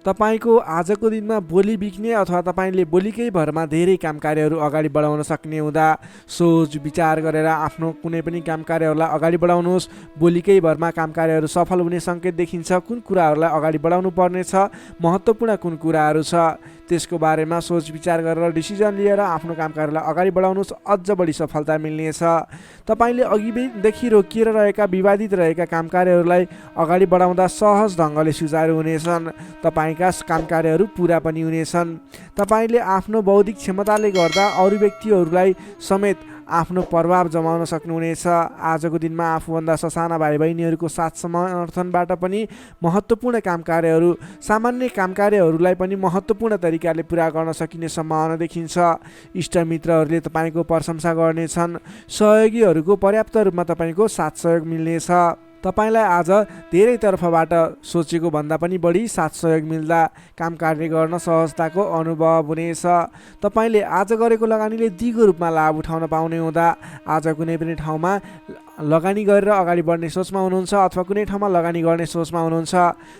तपाईँको आजको दिनमा बोली बिक्ने अथवा तपाईँले बोलीकै भरमा धेरै काम कार्यहरू अगाडि बढाउन सक्ने हुँदा सोच विचार गरेर आफ्नो कुनै पनि काम कार्यहरूलाई अगाडि बढाउनुहोस्। बोलीकै भरमा काम कार्यहरू सफल हुने सङ्केत देखिन्छ। कुन कुराहरूलाई अगाडि बढाउनु पर्नेछ, महत्त्वपूर्ण कुन कुराहरू छ, त्यसको बारेमा सोच विचार गरेर डिसिजन लिएर आफ्नो काम कार्यलाई अगाडि बढाउनुहोस्। अझ बढी सफलता मिल्नेछ। तपाईँले अघिदेखि रोकिएर रहेका, विवादित रहेका काम कार्यहरूलाई अगाडि बढाउँदा सहज ढङ्गले सुचारू हुनेछन्। तपाईँका काम कार्यहरू पुरा पनि हुनेछन्। तपाईँले आफ्नो बौद्धिक क्षमताले गर्दा अरू व्यक्तिहरूलाई समेत आफ्नो प्रभाव जमाउन सक्नुहुनेछ। आजको दिनमा आफूभन्दा ससाना भाइ बहिनीहरूको साथ समर्थनबाट पनि महत्त्वपूर्ण काम कार्यहरू, सामान्य काम कार्यहरूलाई पनि महत्त्वपूर्ण तरिकाले पुरा गर्न सकिने सम्भावना देखिन्छ। इष्टमित्रहरूले तपाईँको प्रशंसा गर्नेछन्। सहयोगीहरूको पर्याप्त रूपमा तपाईँको साथ सहयोग मिल्नेछ। तपाईँलाई आज धेरै तर्फबाट सोचेको भन्दा पनि बढी साथ सहयोग मिल्दा काम कार्य गर्न सहजताको अनुभव हुनेछ। तपाईँले आज गरेको लगानीले दिगो रूपमा लाभ उठाउन पाउने हुँदा आज कुनै पनि ठाउँमा लगानी गरेर अगाडि बढ्ने सोचमा हुनुहुन्छ अथवा कुनै ठाउँमा लगानी गर्ने सोचमा हुनुहुन्छ,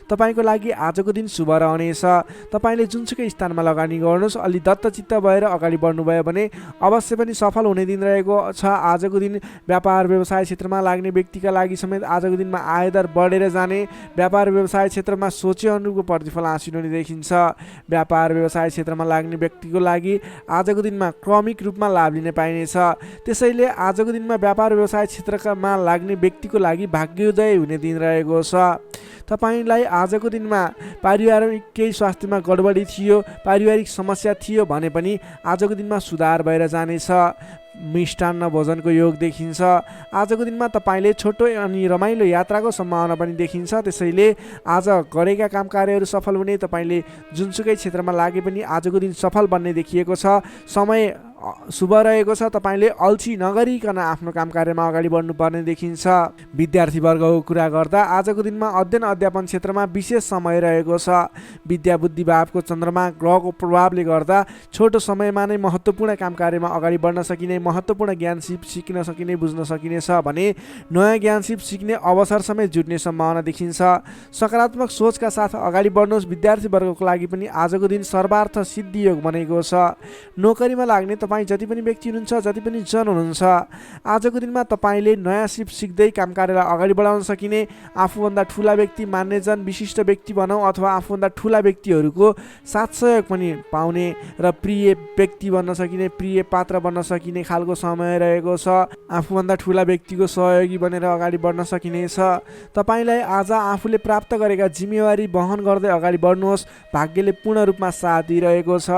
तपाईँको लागि आजको दिन शुभ रहनेछ। तपाईँले जुनसुकै स्थानमा लगानी गर्नुहोस्, अलि दत्तचित्त भएर अगाडि बढ्नुभयो भने अवश्य पनि सफल हुने दिन रहेको छ। आजको दिन व्यापार व्यवसाय क्षेत्रमा लाग्ने व्यक्तिका लागि समेत आजको दिनमा आयदर बढेर जाने, व्यापार व्यवसाय क्षेत्रमा सोचे अनुरूपको प्रतिफल हासिल हुने देखिन्छ। व्यापार व्यवसाय क्षेत्रमा लाग्ने व्यक्तिको लागि आजको दिनमा क्रमिक रूपमा लाभ लिन पाइनेछ। त्यसैले आजको दिनमा व्यापार व्यवसाय क्षेत्रमा लाग्ने व्यक्तिको लागि भाग्योदय हुने दिन रहेको छ। तपाईँलाई आजको दिनमा पारिवारिक केही स्वास्थ्यमा गडबडी थियो, पारिवारिक समस्या थियो भने पनि आजको दिनमा सुधार भएर जानेछ। मिष्टान्न भोजनको योग देखिन्छ। आजको दिनमा तपाईँले छोटो अनि रमाइलो यात्राको सम्भावना पनि देखिन्छ। त्यसैले आज गरेका काम कार्यहरू सफल हुने, तपाईँले जुनसुकै क्षेत्रमा लागे पनि आजको दिन सफल बन्ने देखिएको छ। समय शुभ रहेको छ। तपाईँले अल्छी नगरिकन आफ्नो काम कार्यमा अगाडि बढ्नुपर्ने देखिन्छ। विद्यार्थीवर्गको कुरा गर्दा आजको दिनमा अध्ययन अध्यापन क्षेत्रमा विशेष समय रहेको छ। विद्या बुद्धि भावको चन्द्रमा ग्रहको प्रभावले गर्दा छोटो समयमा नै महत्त्वपूर्ण काम कार्यमा अगाडि बढ्न सकिने, महत्त्वपूर्ण ज्ञान सिप सिक्न सकिने, बुझ्न सकिनेछ भने नयाँ ज्ञान सिप सिक्ने अवसर समेत जुट्ने सम्भावना देखिन्छ। सकारात्मक सोचका साथ अगाडि बढ्नुहोस्। विद्यार्थीवर्गको लागि पनि आजको दिन सर्वार्थ सिद्धि योग बनेको छ। नोकरीमा लाग्ने तपाईँ जति पनि व्यक्ति हुनुहुन्छ, जति पनि जन हुनुहुन्छ, आजको दिनमा तपाईँले नयाँ सिप सिक्दै काम कार्यलाई अगाडि बढाउन सकिने, आफूभन्दा ठुला व्यक्ति, मान्यजन, विशिष्ट व्यक्ति भनौँ अथवा आफूभन्दा ठुला व्यक्तिहरूको साथ सहयोग पनि पाउने र प्रिय व्यक्ति बन्न सकिने, प्रिय पात्र बन्न सकिने खालको समय रहेको छ। आफूभन्दा ठुला व्यक्तिको सहयोगी बनेर अगाडि बढ्न सकिनेछ। तपाईँलाई आज आफूले प्राप्त गरेका जिम्मेवारी वहन गर्दै अगाडि बढ्नुहोस्। भाग्यले पूर्ण रूपमा साथ दिइरहेको छ।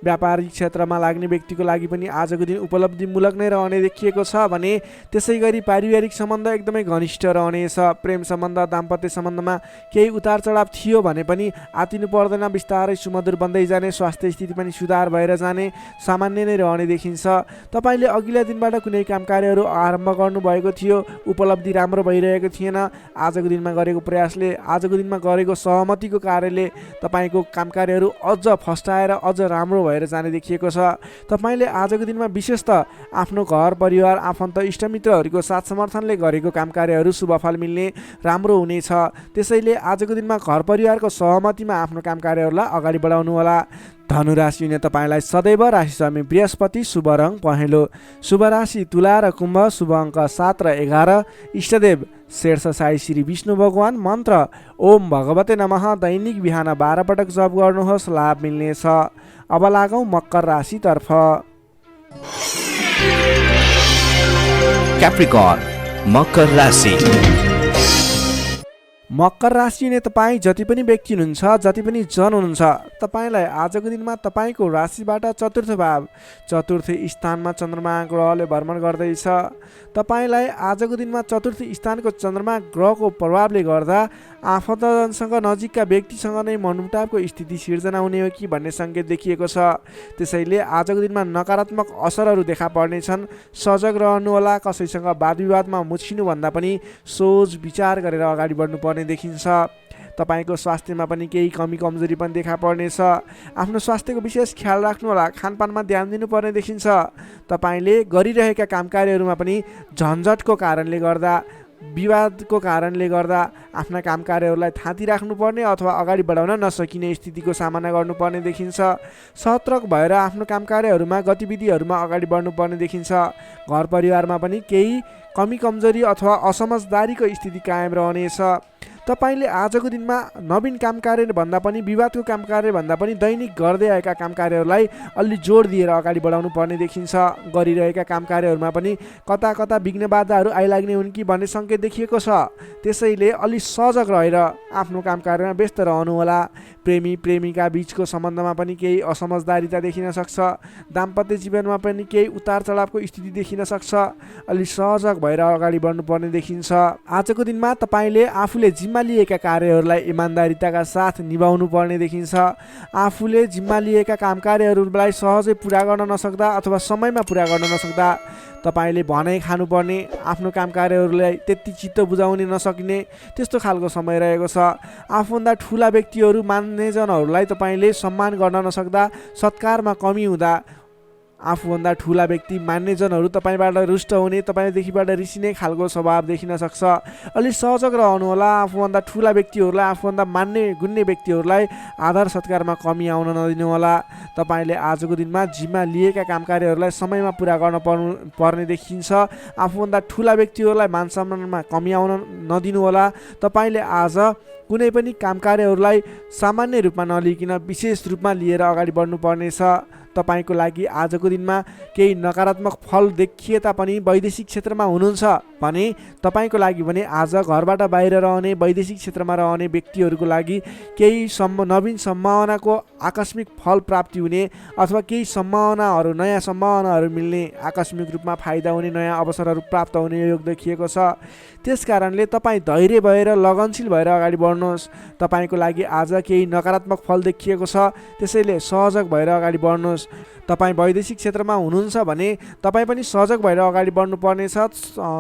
व्यापारिक क्षेत्रमा लाग्ने व्यक्तिको लागि पनि आजको दिन उपलब्धिमूलक नै रहने देखिएको छ भने त्यसै गरी पारिवारिक सम्बन्ध एकदमै घनिष्ठ रहनेछ। प्रेम सम्बन्ध, दाम्पत्य सम्बन्धमा केही उतार चढाव थियो भने पनि आतिनु पर्दैन, बिस्तारै सुमधुर बन्दै जाने, स्वास्थ्य स्थिति पनि सुधार भएर जाने, सामान्य नै रहने देखिन्छ। तपाईँले अघिल्ला दिनबाट कुनै काम कार्यहरू आरम्भ गर्नुभएको थियो, उपलब्धि राम्रो भइरहेको थिएन, आजको दिनमा गरेको प्रयासले, आजको दिनमा गरेको सहमतिको कार्यले तपाईँको काम कार्यहरू अझ फस्टाएर अझ राम्रो भएर जाने देखिएको छ। तपाईँले आजको दिनमा विशेष त आफ्नो घर परिवार, आफन्त, इष्टमित्रहरूको साथ समर्थनले गरेको काम कार्यहरू शुभफल मिल्ने, राम्रो हुनेछ। त्यसैले आजको दिनमा घर परिवारको सहमतिमा आफ्नो काम कार्यहरूलाई अगाडि बढाउनु होला। धनु राशि हुने तपाईँलाई सदैव राशि स्वामी बृहस्पति, शुभ रङ पहेँलो, शुभ राशि तुला र कुम्भ, शुभ अङ्क 7 र 11, इष्टदेव शेर्ष साई श्री विष्णु भगवान, मन्त्र ओम भगवते नमः। दैनिक बिहान 12 पटक जप गर्नुहोस्, लाभ मिल्नेछ। अब लागौँ मकर राशितर्फ। क्याप्रिकर्न मकर राशि। मकर राशि हुने तपाईँ जति पनि व्यक्ति हुनुहुन्छ, जति पनि जन हुनुहुन्छ, तपाईँलाई आजको दिनमा तपाईँको राशिबाट चतुर्थ भाव, चतुर्थ स्थानमा चन्द्रमा ग्रहले भ्रमण गर्दैछ। तपाईँलाई आजको दिनमा चतुर्थ स्थानको चन्द्रमा ग्रहको प्रभावले गर्दा आफन्तजनसँग, नजिकका व्यक्तिसँग नै मनमुटावको स्थिति सिर्जना हुने हो कि भन्ने सङ्केत देखिएको छ। त्यसैले आजको दिनमा नकारात्मक असरहरू देखा पर्नेछन्। सजग रहनुहोला। कसैसँग वाद विवादमा मुछिनुभन्दा पनि सोच विचार गरेर अगाडि बढ्नुपर्ने देखिन्छ। तपाईँको स्वास्थ्यमा पनि केही कमी कमजोरी पनि देखा पर्नेछ। आफ्नो स्वास्थ्यको विशेष ख्याल राख्नुहोला। खानपानमा ध्यान दिनुपर्ने देखिन्छ। तपाईँले गरिरहेका काम कार्यहरूमा पनि झन्झटको कारणले गर्दा, विवादको कारणले गर्दा आफ्ना काम कार्यहरूलाई थाती राख्नुपर्ने अथवा अगाडि बढाउन नसकिने स्थितिको सामना गर्नुपर्ने देखिन्छ। सतर्क भएर आफ्नो काम कार्यहरूमा, गतिविधिहरूमा अगाडि बढ्नुपर्ने देखिन्छ। घर परिवारमा पनि केही कमी कमजोरी अथवा असमझदारीको स्थिति कायम रहनेछ। तपाईँले आजको दिनमा नवीन काम कार्य भन्दा पनि, विवादको काम कार्य भन्दा पनि दैनिक गर्दै आएका काम कार्यहरूलाई अलि जोड दिएर अगाडि बढाउनु पर्ने देखिन्छ। गरिरहेका काम कार्यहरूमा पनि कता कता विघ्न बाधाहरू आइलाग्ने हुन् कि भन्ने सङ्केत देखिएको छ। त्यसैले अलि सजग रहेर आफ्नो काम कार्यमा व्यस्त रहनुहोला। प्रेमी प्रेमिका बीचको सम्बन्धमा पनि केही असमझदारीता देखिन सक्छ। दाम्पत्य जीवनमा पनि केही उतार चढावको स्थिति देखिन सक्छ। अलि सहजग भएर अगाडि बढ्नुपर्ने देखिन्छ। आजको दिनमा तपाईँले आफूले जिम्मा लिएका कार्यहरूलाई इमान्दारिताका साथ निभाउनु पर्ने देखिन्छ। आफूले जिम्मा लिएका काम कार्यहरूलाई सहजै पुरा गर्न नसक्दा अथवा समयमा पुरा गर्न नसक्दा तपाईँले भनाइ खानुपर्ने, आफ्नो काम कार्यहरूलाई त्यति चित्त बुझाउन नसकिने, त्यस्तो खालको समय रहेको छ। आफूभन्दा ठुला व्यक्तिहरू, मान्यजनहरूलाई तपाईँले सम्मान गर्न नसक्दा, सत्कारमा कमी हुँदा आफूभन्दा ठुला व्यक्ति मान्नेजनहरू तपाईँबाट रुष्ट हुने, तपाईँदेखिबाट रिसिने खालको स्वभाव देखिन सक्छ। अलि सहजक रहनुहोला। आफूभन्दा ठुला व्यक्तिहरूलाई, आफूभन्दा मान्ने गुन्ने व्यक्तिहरूलाई आदर सत्कारमा कमी आउन नदिनुहोला। तपाईँले आजको दिनमा जिम्मा लिएका काम कार्यहरूलाई समयमा पुरा गर्न पर्ने देखिन्छ। आफूभन्दा ठुला व्यक्तिहरूलाई मान सम्मानमा कमी आउन नदिनुहोला। तपाईँले आज कुनै पनि काम कार्यहरूलाई सामान्य रूपमा नलिकन विशेष रूपमा लिएर अगाडि बढ्नुपर्नेछ। तपाईँको लागि आजको दिनमा केही नकारात्मक फल देखिए तापनि वैदेशिक क्षेत्रमा हुनुहुन्छ भने तपाईँको लागि भने आज घरबाट बाहिर रहने, वैदेशिक क्षेत्रमा रहने व्यक्तिहरूको लागि केही नवीन सम्भावनाको आकस्मिक फल प्राप्ति हुने अथवा केही सम्भावनाहरू, नयाँ सम्भावनाहरू मिल्ने, आकस्मिक रूपमा फाइदा हुने, नयाँ अवसरहरू प्राप्त हुने योग देखिएको छ। त्यस कारणले तपाईँ धैर्य भएर लगनशील भएर अगाडि बढ्नुहोस्। तपाईँको लागि आज केही नकारात्मक फल देखिएको छ, त्यसैले सहजक भएर अगाडि बढ्नुहोस्। तपाईँ वैदेशिक क्षेत्रमा हुनुहुन्छ भने तपाईँ पनि सहजक भएर अगाडि बढ्नुपर्नेछ।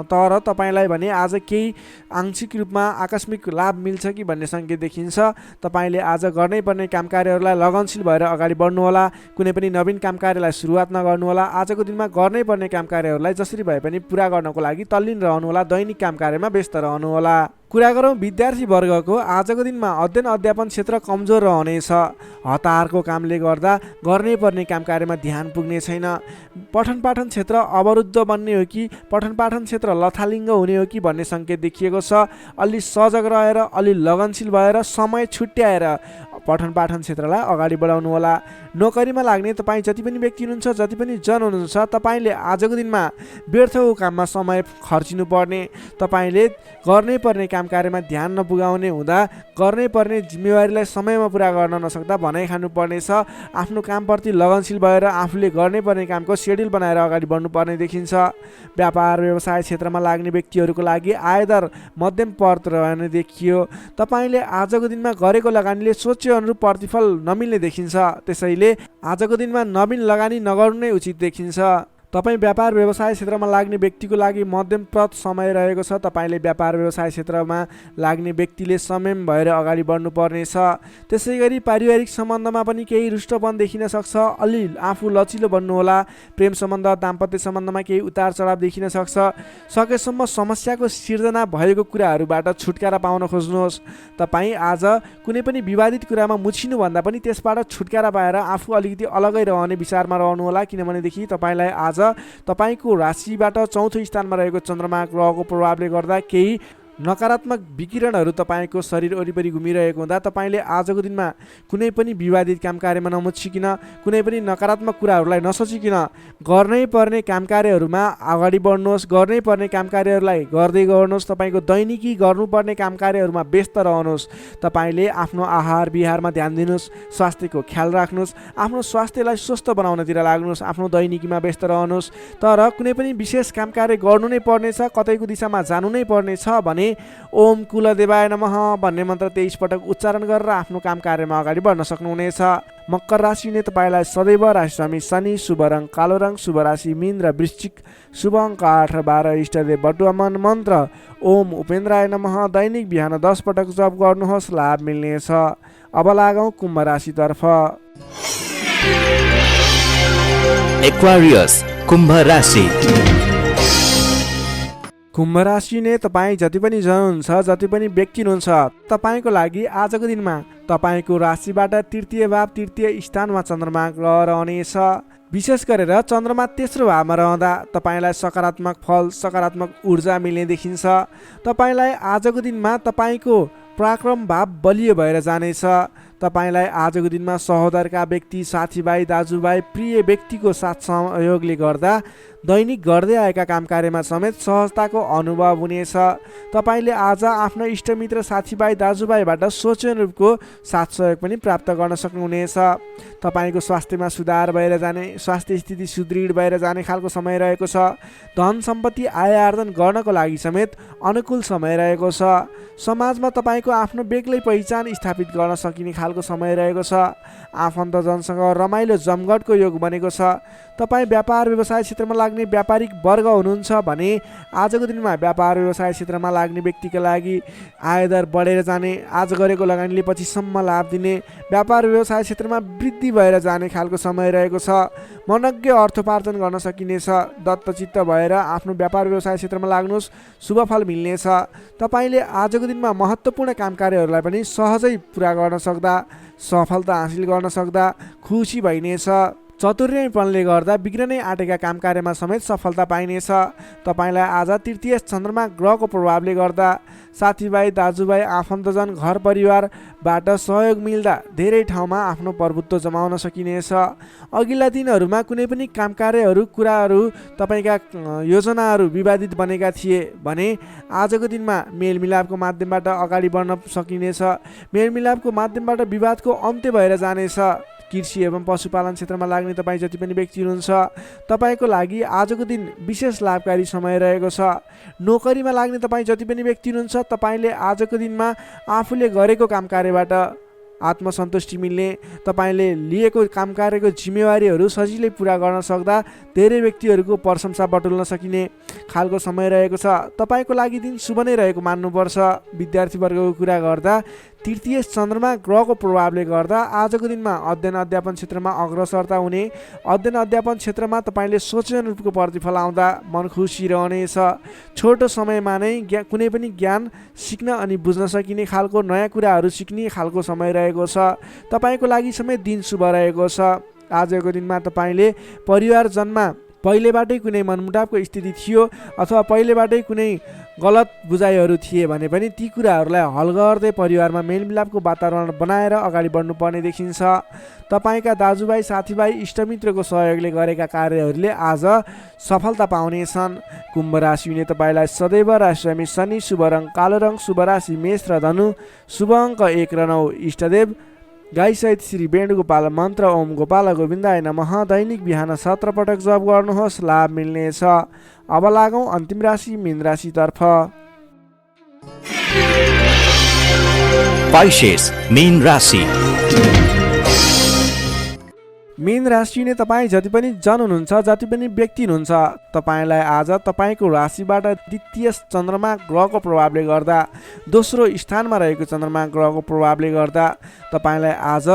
तर तपाईँलाई भने आज केही आंशिक रूपमा आकस्मिक लाभ मिल्छ कि भन्ने सङ्केत देखिन्छ। तपाईँले आज गर्नै पर्ने काम कार्यहरूलाई लगनशील भएर अगाडि बढ्नुहोला। कुनै पनि नवीन काम कार्यलाई सुरुवात नगर्नुहोला। आजको दिनमा गर्नै पर्ने काम कार्यहरूलाई जसरी भए पनि पुरा गर्नको लागि तल्लीन रहनुहोला। दैनिक काम कार्यमा व्यस्त रहनुहोला। कुरा गरौँ विद्यार्थी वर्गको। आजको दिनमा अध्ययन अध्यापन क्षेत्र कमजोर रहनेछ। हतारको कामले गर्दा गर्नै पर्ने काम कार्यमा ध्यान पुग्ने छैन। पठन पाठन क्षेत्र अवरुद्ध बन्ने हो कि पठन पाठन क्षेत्र लथालिङ्ग हुने हो कि भन्ने सङ्केत देखिएको छ। अलि सजग रहेर, अलि लगनशील भएर, समय छुट्याएर पठन पाठन क्षेत्रलाई अगाडि बढाउनु होला। नोकरीमा लाग्ने तपाईँ जति पनि व्यक्ति हुनुहुन्छ, जति पनि जन हुनुहुन्छ, तपाईँले आजको दिनमा व्यर्थको काममा समय खर्चिनु पर्ने, तपाईँले गर्नै पर्ने काम कार्यमा ध्यान नपुगाउने हुँदा गर्नै पर्ने जिम्मेवारीलाई समयमा पुरा गर्न नसक्दा भनाइ खानुपर्नेछ। आफ्नो कामप्रति लगनशील भएर आफूले गर्नै पर्ने कामको सेड्युल बनाएर अगाडि बढ्नुपर्ने देखिन्छ। व्यापार व्यवसाय क्षेत्रमा लाग्ने व्यक्तिहरूको लागि आयदर मध्यम पद रहने देखियो। तपाईँले आजको दिनमा गरेको लगानीले सोचे अनुरूप प्रतिफल नमिल्ने देखिन्छ। त्यसैले आजको दिनमा नवीन लगानी नगर्नु नै उचित देखिन्छ। तपाईँ व्यापार व्यवसाय क्षेत्रमा लाग्ने व्यक्तिको लागि मध्यमप्रद समय रहेको छ। तपाईँले व्यापार व्यवसाय क्षेत्रमा लाग्ने व्यक्तिले संयम भएर अगाडि बढ्नुपर्नेछ। त्यसै गरी पारिवारिक सम्बन्धमा पनि केही रुष्टपन देखिन सक्छ। अलि आफू लचिलो बन्नुहोला। प्रेम सम्बन्ध, दाम्पत्य सम्बन्धमा केही उतार चढाव देखिन सक्छ। सकेसम्म समस्याको सिर्जना भएको कुराहरूबाट छुटकारा पाउन खोज्नुहोस्। तपाईँ आज कुनै पनि विवादित कुरामा मुछिनुभन्दा पनि त्यसबाट छुटकारा पाएर आफू अलिकति अलगै रहने विचारमा रहनुहोला। किनभनेदेखि तपाईँलाई आज तपाईको राशिबाट चौथो स्थानमा रहेको चन्द्रमा ग्रहको प्रभावले गर्दा केही नकारात्मक विकिरणहरू तपाईँको शरीर वरिपरि घुमिरहेको हुँदा तपाईँले आजको दिनमा कुनै पनि विवादित काम कार्यमा नमुछिकन, कुनै पनि नकारात्मक कुराहरूलाई नसोचिकन गर्नै पर्ने काम कार्यहरूमा अगाडि बढ्नुहोस्। गर्नै पर्ने काम कार्यहरूलाई गर्दै गर्नुहोस्। तपाईँको दैनिकी गर्नुपर्ने काम कार्यहरूमा व्यस्त रहनुहोस्। तपाईँले आफ्नो आहार विहारमा ध्यान दिनुहोस्। स्वास्थ्यको ख्याल राख्नुहोस्। आफ्नो स्वास्थ्यलाई स्वस्थ बनाउनतिर लाग्नुहोस्। आफ्नो दैनिकीमा व्यस्त रहनुहोस्। तर कुनै पनि विशेष काम कार्य गर्नु नै पर्नेछ, कतैको दिशामा जानु नै पर्नेछ भने ओम कुलदेवाय नमः भन्ने मन्त्र 23 पटक उच्चारण गरेर आफ्नो काम कार्यमा अगाडि बढ्न सक्नुहुनेछ। मकर राशिले तपाईँलाई सदैव राशिस्वामी शनि, शुभ रङ कालो रङ, शुभ राशि मीन र वृश्चिक, शुभ अङ्क 8 र 12, इष्टदेव बटुवामन, मन्त्र ओम उपेन्द्राय नमः दैनिक बिहान 10 पटक जप गर्नुहोस्, लाभ मिल्नेछ। अब लागौँ कुम्भ राशितर्फ। एक्वारियस कुम्भ राशि। कुम्भ राशि नै तपाईँ जति पनि जन हुनुहुन्छ, जति पनि व्यक्ति हुनुहुन्छ, तपाईँको लागि आजको दिनमा तपाईँको राशिबाट तृतीय भाव, तृतीय स्थानमा चन्द्रमा ग्रह रहनेछ। विशेष गरेर चन्द्रमा तेस्रो भावमा रहँदा तपाईँलाई सकारात्मक फल, सकारात्मक ऊर्जा मिल्ने देखिन्छ। तपाईँलाई आजको दिनमा तपाईँको पराक्रम भाव बलियो भएर जानेछ। तपाईँलाई आजको दिनमा सहोदरका व्यक्ति, साथीभाइ, दाजुभाइ, प्रिय व्यक्तिको साथ सहयोगले गर्दा दैनिक गर्दै आएका काम कार्यमा समेत सहजताको अनुभव हुनेछ। तपाईँले आज आफ्ना इष्टमित्र, साथीभाइ, दाजुभाइबाट सोचे अनुरूपको साथ सहयोग पनि प्राप्त गर्न सक्नुहुनेछ। तपाईँको स्वास्थ्यमा सुधार भएर जाने, स्वास्थ्य स्थिति सुदृढ भएर जाने खालको समय रहेको छ। धन सम्पत्ति आय आर्जन गर्नको लागि समेत अनुकूल समय रहेको छ। समाजमा तपाईँको आफ्नो बेग्लै पहिचान स्थापित गर्न सकिने खालको समय रहेको छ। आफन्तजनसँग रमाइलो जमघटको योग बनेको छ। तपाईँ व्यापार व्यवसाय क्षेत्रमा लाग्ने व्यापारिक वर्ग हुनुहुन्छ भने आजको दिनमा व्यापार व्यवसाय क्षेत्रमा लाग्ने व्यक्तिका लागि आयदर बढेर जाने, आज गरेको लगानीले पछिसम्म लाभ दिने, व्यापार व्यवसाय क्षेत्रमा वृद्धि भएर जाने खालको समय रहेको छ। मनज्ञ अर्थोपार्जन गर्न सकिनेछ। दत्तचित्त भएर आफ्नो व्यापार व्यवसाय क्षेत्रमा लाग्नुहोस्, शुभफल मिल्नेछ। तपाईँले आजको दिनमा महत्त्वपूर्ण काम कार्यहरूलाई पनि सहजै पुरा गर्न सक्दा, सफलता हासिल गर्न सक्दा खुसी भइनेछ। चतुर्यपनले गर्दा बिग्रनै आँटेका काम कार्यमा समेत सफलता पाइनेछ। तपाईँलाई आज तृतीय चन्द्रमा ग्रहको प्रभावले गर्दा साथीभाइ, दाजुभाइ, आफन्तजन, घर परिवारबाट सहयोग मिल्दा धेरै ठाउँमा आफ्नो प्रभुत्व जमाउन सकिनेछ। अघिल्ला दिनहरूमा कुनै पनि काम कार्यहरू, कुराहरू, तपाईँका योजनाहरू विवादित बनेका थिए भने आजको दिनमा मेलमिलापको माध्यमबाट अगाडि बढ्न सकिनेछ। मेलमिलापको माध्यमबाट विवादको अन्त्य भएर जानेछ। कृषि एवं पशुपालन क्षेत्रमा लाग्ने तपाईँ जति पनि व्यक्ति हुनुहुन्छ तपाईँको लागि आजको दिन विशेष लाभकारी समय रहेको छ। नोकरीमा लाग्ने तपाईँ जति पनि व्यक्ति हुनुहुन्छ तपाईँले आजको दिनमा आफूले गरेको काम कार्यबाट आत्मसन्तुष्टि मिल्ने, तपाईँले लिएको काम कार्यको जिम्मेवारीहरू सजिलै पुरा गर्न सक्दा धेरै व्यक्तिहरूको प्रशंसा बटुल्न सकिने खालको समय रहेको छ। तपाईँको लागि दिन शुभ नै रहेको मान्नुपर्छ। विद्यार्थीवर्गको कुरा गर्दा तृतीय चन्द्रमा ग्रहको प्रभावले गर्दा आजको दिनमा अध्ययन अध्यापन क्षेत्रमा अग्रसरता हुने, अध्ययन अध्यापन क्षेत्रमा तपाईँले सोचे अनुरूपको प्रतिफल आउँदा मन खुसी रहनेछ। छोटो समयमा नै कुनै पनि ज्ञान सिक्न अनि बुझ्न सकिने खालको नयाँ कुराहरू सिक्ने खालको समय रहेको छ। तपाईँको लागि समेत दिन शुभ रहेको छ। आजको दिनमा तपाईँले परिवारजनमा पहिलेबाटै कुनै मनमुटावको स्थिति थियो अथवा पहिलेबाटै कुनै गलत बुझाइहरू थिए भने पनि ती कुराहरूलाई हल गर्दै परिवारमा मेलमिलापको वातावरण बनाएर अगाडि बढ्नुपर्ने देखिन्छ। तपाईँका दाजुभाइ, साथीभाइ, इष्टमित्रको सहयोगले गरेका कार्यहरूले आज सफलता पाउनेछन्। कुम्भ राशि हुने तपाईँलाई सदैव राशिस्वामी शनि, शुभ रङ कालो रङ, शुभ राशि मेष र धनु, शुभ अङ्क 1 र 9, इष्टदेव गाईसहित श्री वेणुगोपाल मन्त्र ओम गोपाल गोविन्दाय नमः दैनिक बिहान 17 पटक जप गर्नुहोस्, लाभ मिल्नेछ। अब लागौँ अन्तिम राशि मीन राशितर्फ। पाइसेस मीन राशि। मीन राशि ने तपाईँ जति पनि जन हुनुहुन्छ, जति पनि व्यक्ति हुनुहुन्छ तपाईँलाई आज तपाईँको राशिबाट द्वितीय चन्द्रमा ग्रहको प्रभावले गर्दा, दोस्रो स्थानमा रहेको चन्द्रमा ग्रहको प्रभावले गर्दा तपाईँलाई आज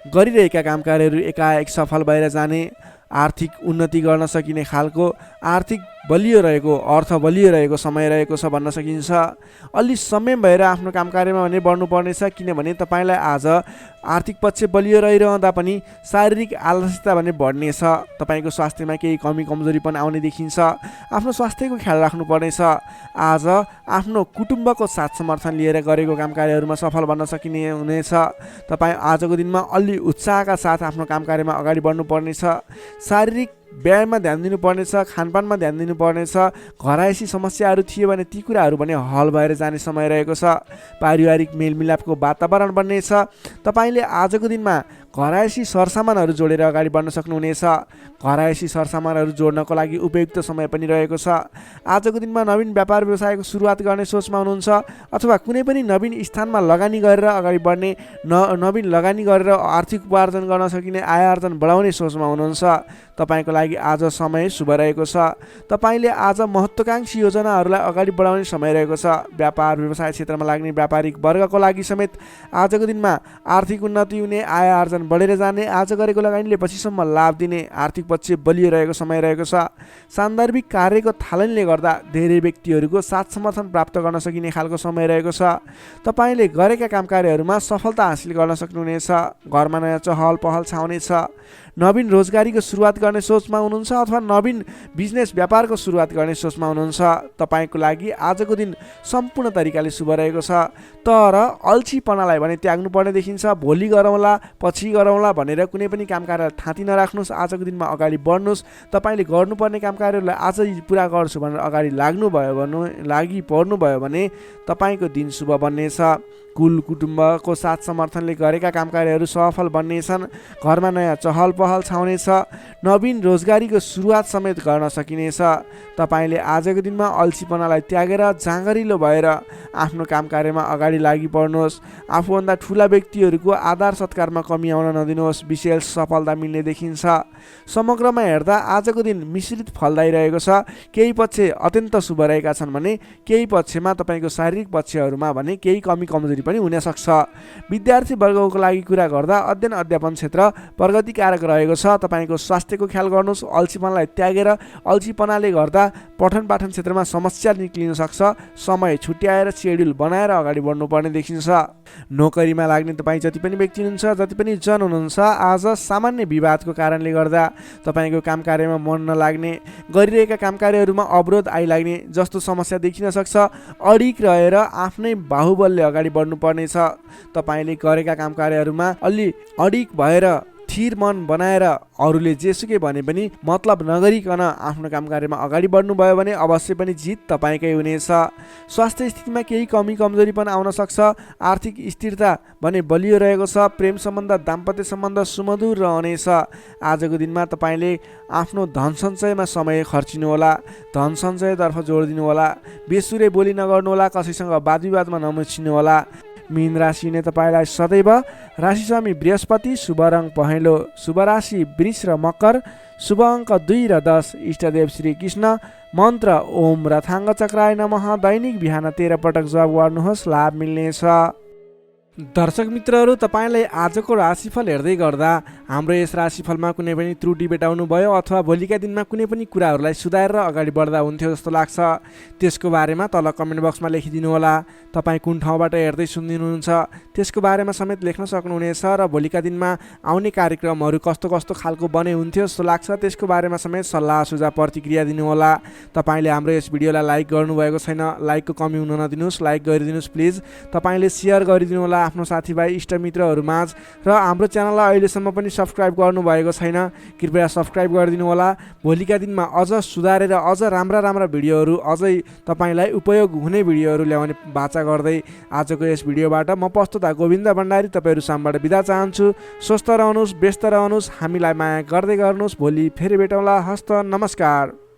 गरिरहेका काम कार्यहरू एकाएक सफल भएर जाने, आर्थिक उन्नति गर्न सकिने खालको, आर्थिक बलियो रहेको, अर्थ बलियो रहेको समय रहेको छ भन्न सकिन्छ। अलि संयम भएर आफ्नो काम कार्यमा भने बढ्नुपर्नेछ, किनभने तपाईँलाई आज आर्थिक पक्ष बलियो रहिरहँदा पनि शारीरिक आलस्यता भने बढ्नेछ। तपाईँको स्वास्थ्यमा केही कमी कमजोरी पनि आउने देखिन्छ। आफ्नो स्वास्थ्यको ख्याल राख्नुपर्नेछ। आज आफ्नो कुटुम्बको साथ समर्थन लिएर गरेको काम कार्यहरूमा सफल बन्न सकिने हुनेछ। तपाईँ आजको दिनमा अलि उत्साहका साथ आफ्नो काम कार्यमा अगाडि बढ्नुपर्नेछ। शारीरिक व्यायाममा ध्यान दिनुपर्नेछ, खानपानमा ध्यान दिनुपर्नेछ। घरायसी समस्याहरू थिए भने ती कुराहरू पनि हल भएर जाने समय रहेको छ। पारिवारिक मेलमिलापको वातावरण बन्नेछ। तपाईँले आजको दिनमा घरायसी सरसामानहरू जोडेर अगाडि बढ्न सक्नुहुनेछ। घरायसी सरसामानहरू जोड्नको लागि उपयुक्त समय पनि रहेको छ। आजको दिनमा नवीन व्यापार व्यवसायको सुरुवात गर्ने सोचमा हुनुहुन्छ अथवा कुनै पनि नवीन स्थानमा लगानी गरेर अगाडि बढ्ने, नवीन लगानी गरेर आर्थिक उपार्जन गर्न सकिने, आय आर्जन बढाउने सोचमा हुनुहुन्छ। तपाईँको लागि आज समय शुभ रहेको छ। तपाईँले आज महत्त्वकांक्षी योजनाहरूलाई अगाडि बढाउने समय रहेको छ। व्यापार व्यवसाय क्षेत्रमा लाग्ने व्यापारिक वर्गको लागि समेत आजको दिनमा आर्थिक उन्नति हुने, आय आर्जन बढेर जाने, आज गरेको लगानीले पछिसम्म लाभ दिने, आर्थिक पक्ष बलियो रहेको समय रहेको छ। सान्दर्भिक कार्यको थालनीले गर्दा धेरै व्यक्तिहरूको साथ समर्थन प्राप्त गर्न सकिने खालको समय रहेको छ। तपाईँले गरेका काम कार्यहरूमा सफलता हासिल गर्न सक्नुहुनेछ। घरमा नयाँ चहल पहल छाउनेछ। नवीन रोजगारीको सुरुवात गर्ने सोचमा हुनुहुन्छ अथवा नवीन बिजनेस व्यापारको सुरुवात गर्ने सोचमा हुनुहुन्छ। तपाईँको लागि आजको दिन सम्पूर्ण तरिकाले शुभ रहेको छ। तर अल्छीपनालाई भने त्याग्नुपर्ने देखिन्छ। भोलि गरौँला, पछि गरौँला भनेर कुनै पनि काम कार्यलाई थाँती नराख्नुहोस्। आजको दिनमा अगाडि बढ्नुहोस्। तपाईँले गर्नुपर्ने काम कार्यहरूलाई आजै पुरा गर्छु भनेर अगाडि लागि पर्नुभयो भने तपाईँको दिन शुभ बन्नेछ। कुल कुटुम्बको साथ समर्थनले गरेका काम कार्यहरू सफल बन्नेछन्। घरमा नयाँ चहल पहल छाउनेछ। नवीन रोजगारीको सुरुवात समेत गर्न सकिनेछ। तपाईँले आजको दिनमा अल्छीपनालाई त्यागेर जाँगरिलो भएर आफ्नो काम कार्यमा अगाडि लागि पर्नुहोस्। आफूभन्दा ठुला व्यक्तिहरूको आदर सत्कारमा कमी आउन नदिनुहोस्। विशेष सफलता मिल्ने देखिन्छ। समग्रमा हेर्दा आजको दिन मिश्रित फलदायी छ। केही पक्ष अत्यन्त शुभ रहेका छन् भने केही पक्षमा तपाईँको शारीरिक पक्षहरूमा भने केही कमी कमजोरी पनि हुन सक्छ। विद्यार्थी वर्गको लागि कुरा गर्दा अध्ययन अध्यापन क्षेत्र प्रगतिकारक रहेको छ। तपाईँको स्वास्थ्यको ख्याल गर्नुहोस्। अल्छीपनालाई त्यागेर अल्छीपनाले गर्दा पठन पाठन क्षेत्रमा समस्या निक्लिन सक्छ। समय छुट्याएर सेड्युल बनाएर अगाडि बढ्नुपर्ने देखिन्छ। नोकरीमा लाग्ने तपाईँ जति पनि व्यक्ति हुनुहुन्छ, जति पनि जन हुनुहुन्छ, आज सामान्य विवादको कारणले गर्दा तपाईँको काम कार्यमा मन नलाग्ने, गरिरहेका काम कार्यहरूमा अवरोध आइलाग्ने जस्तो समस्या देखिन सक्छ। अडिक रहेर आफ्नै बाहुबलले अगाडि बढ्नुपर्नेछ। तपाईँले गरेका काम कार्यहरूमा अलि अडिक भएर थिर मन बनाएर अरूले जेसुकै भने पनि मतलब नगरिकन आफ्नो काम कार्यमा अगाडि बढ्नुभयो भने अवश्य पनि जित तपाईँकै हुनेछ। स्वास्थ्य स्थितिमा केही कमी कमजोरी पनि आउन सक्छ। आर्थिक स्थिरता भने बलियो रहेको छ। प्रेम सम्बन्ध, दाम्पत्य सम्बन्ध सुमधुर रहनेछ। आजको दिनमा तपाईँले आफ्नो धन सञ्चयमा समय खर्चिनुहोला। धन सञ्चयतर्फ जोड दिनुहोला। बेसुरे बोली नगर्नुहोला। कसैसँग वादविवादमा नमुछिनुहोला। मीन राशि ने तपाईँलाई सदैव राशिस्वामी बृहस्पति, शुभ रङ पहेँलो, शुभ राशि वृष र मकर, शुभ अङ्क 2 र 10, इष्टदेव श्री कृष्ण, मन्त्र ओम रथाङ्ग चक्राय नमः। दैनिक बिहान 13 पटक जप गर्नुहोस्, लाभ मिल्नेछ। दर्शक मित्रहरू, तपाईँलाई आजको राशिफल हेर्दै गर्दा हाम्रो यस राशिफलमा कुनै पनि त्रुटि भेटाउनु भयो अथवा भोलिका दिनमा कुनै पनि कुराहरूलाई सुधारेर अगाडि बढ्दा हुन्थ्यो जस्तो लाग्छ, त्यसको बारेमा तल कमेन्ट बक्समा लेखिदिनु होला। तपाईँ कुन ठाउँबाट हेर्दै सुनिदिनुहुन्छ त्यसको बारेमा समेत लेख्न सक्नुहुनेछ र भोलिका दिनमा आउने कार्यक्रमहरू कस्तो कस्तो खालको बने हुन्थ्यो जस्तो लाग्छ त्यसको बारेमा समेत सल्लाह सुझाव प्रतिक्रिया दिनुहोला। तपाईँले हाम्रो यस भिडियोलाई लाइक गर्नुभएको छैन, लाइकको कमी हुन नदिनुहोस्, लाइक गरिदिनुहोस् प्लिज। तपाईँले सेयर गरिदिनु होला आफ्नो साथीभाइ इष्टमित्रहरूमाझ र हाम्रो च्यानललाई अहिलेसम्म पनि सब्सक्राइब गर्नुभएको छैन, कृपया सब्सक्राइब गरिदिनु होला। भोलिका दिनमा अझ सुधारेर अझ राम्रा भिडियोहरू, अझै तपाईँलाई उपयोग हुने भिडियोहरू ल्याउने बाचा गर्दै आजको यस भिडियोबाट म प्रस्तुता गोविन्द भण्डारी तपाईँहरू सामबाट बिदा चाहन्छु। स्वस्थ रहनुहोस्, व्यस्त रहनुहोस्, हामीलाई माया गर्दै गर्नुहोस्। भोलि फेरि भेटौँला। हस्त नमस्कार।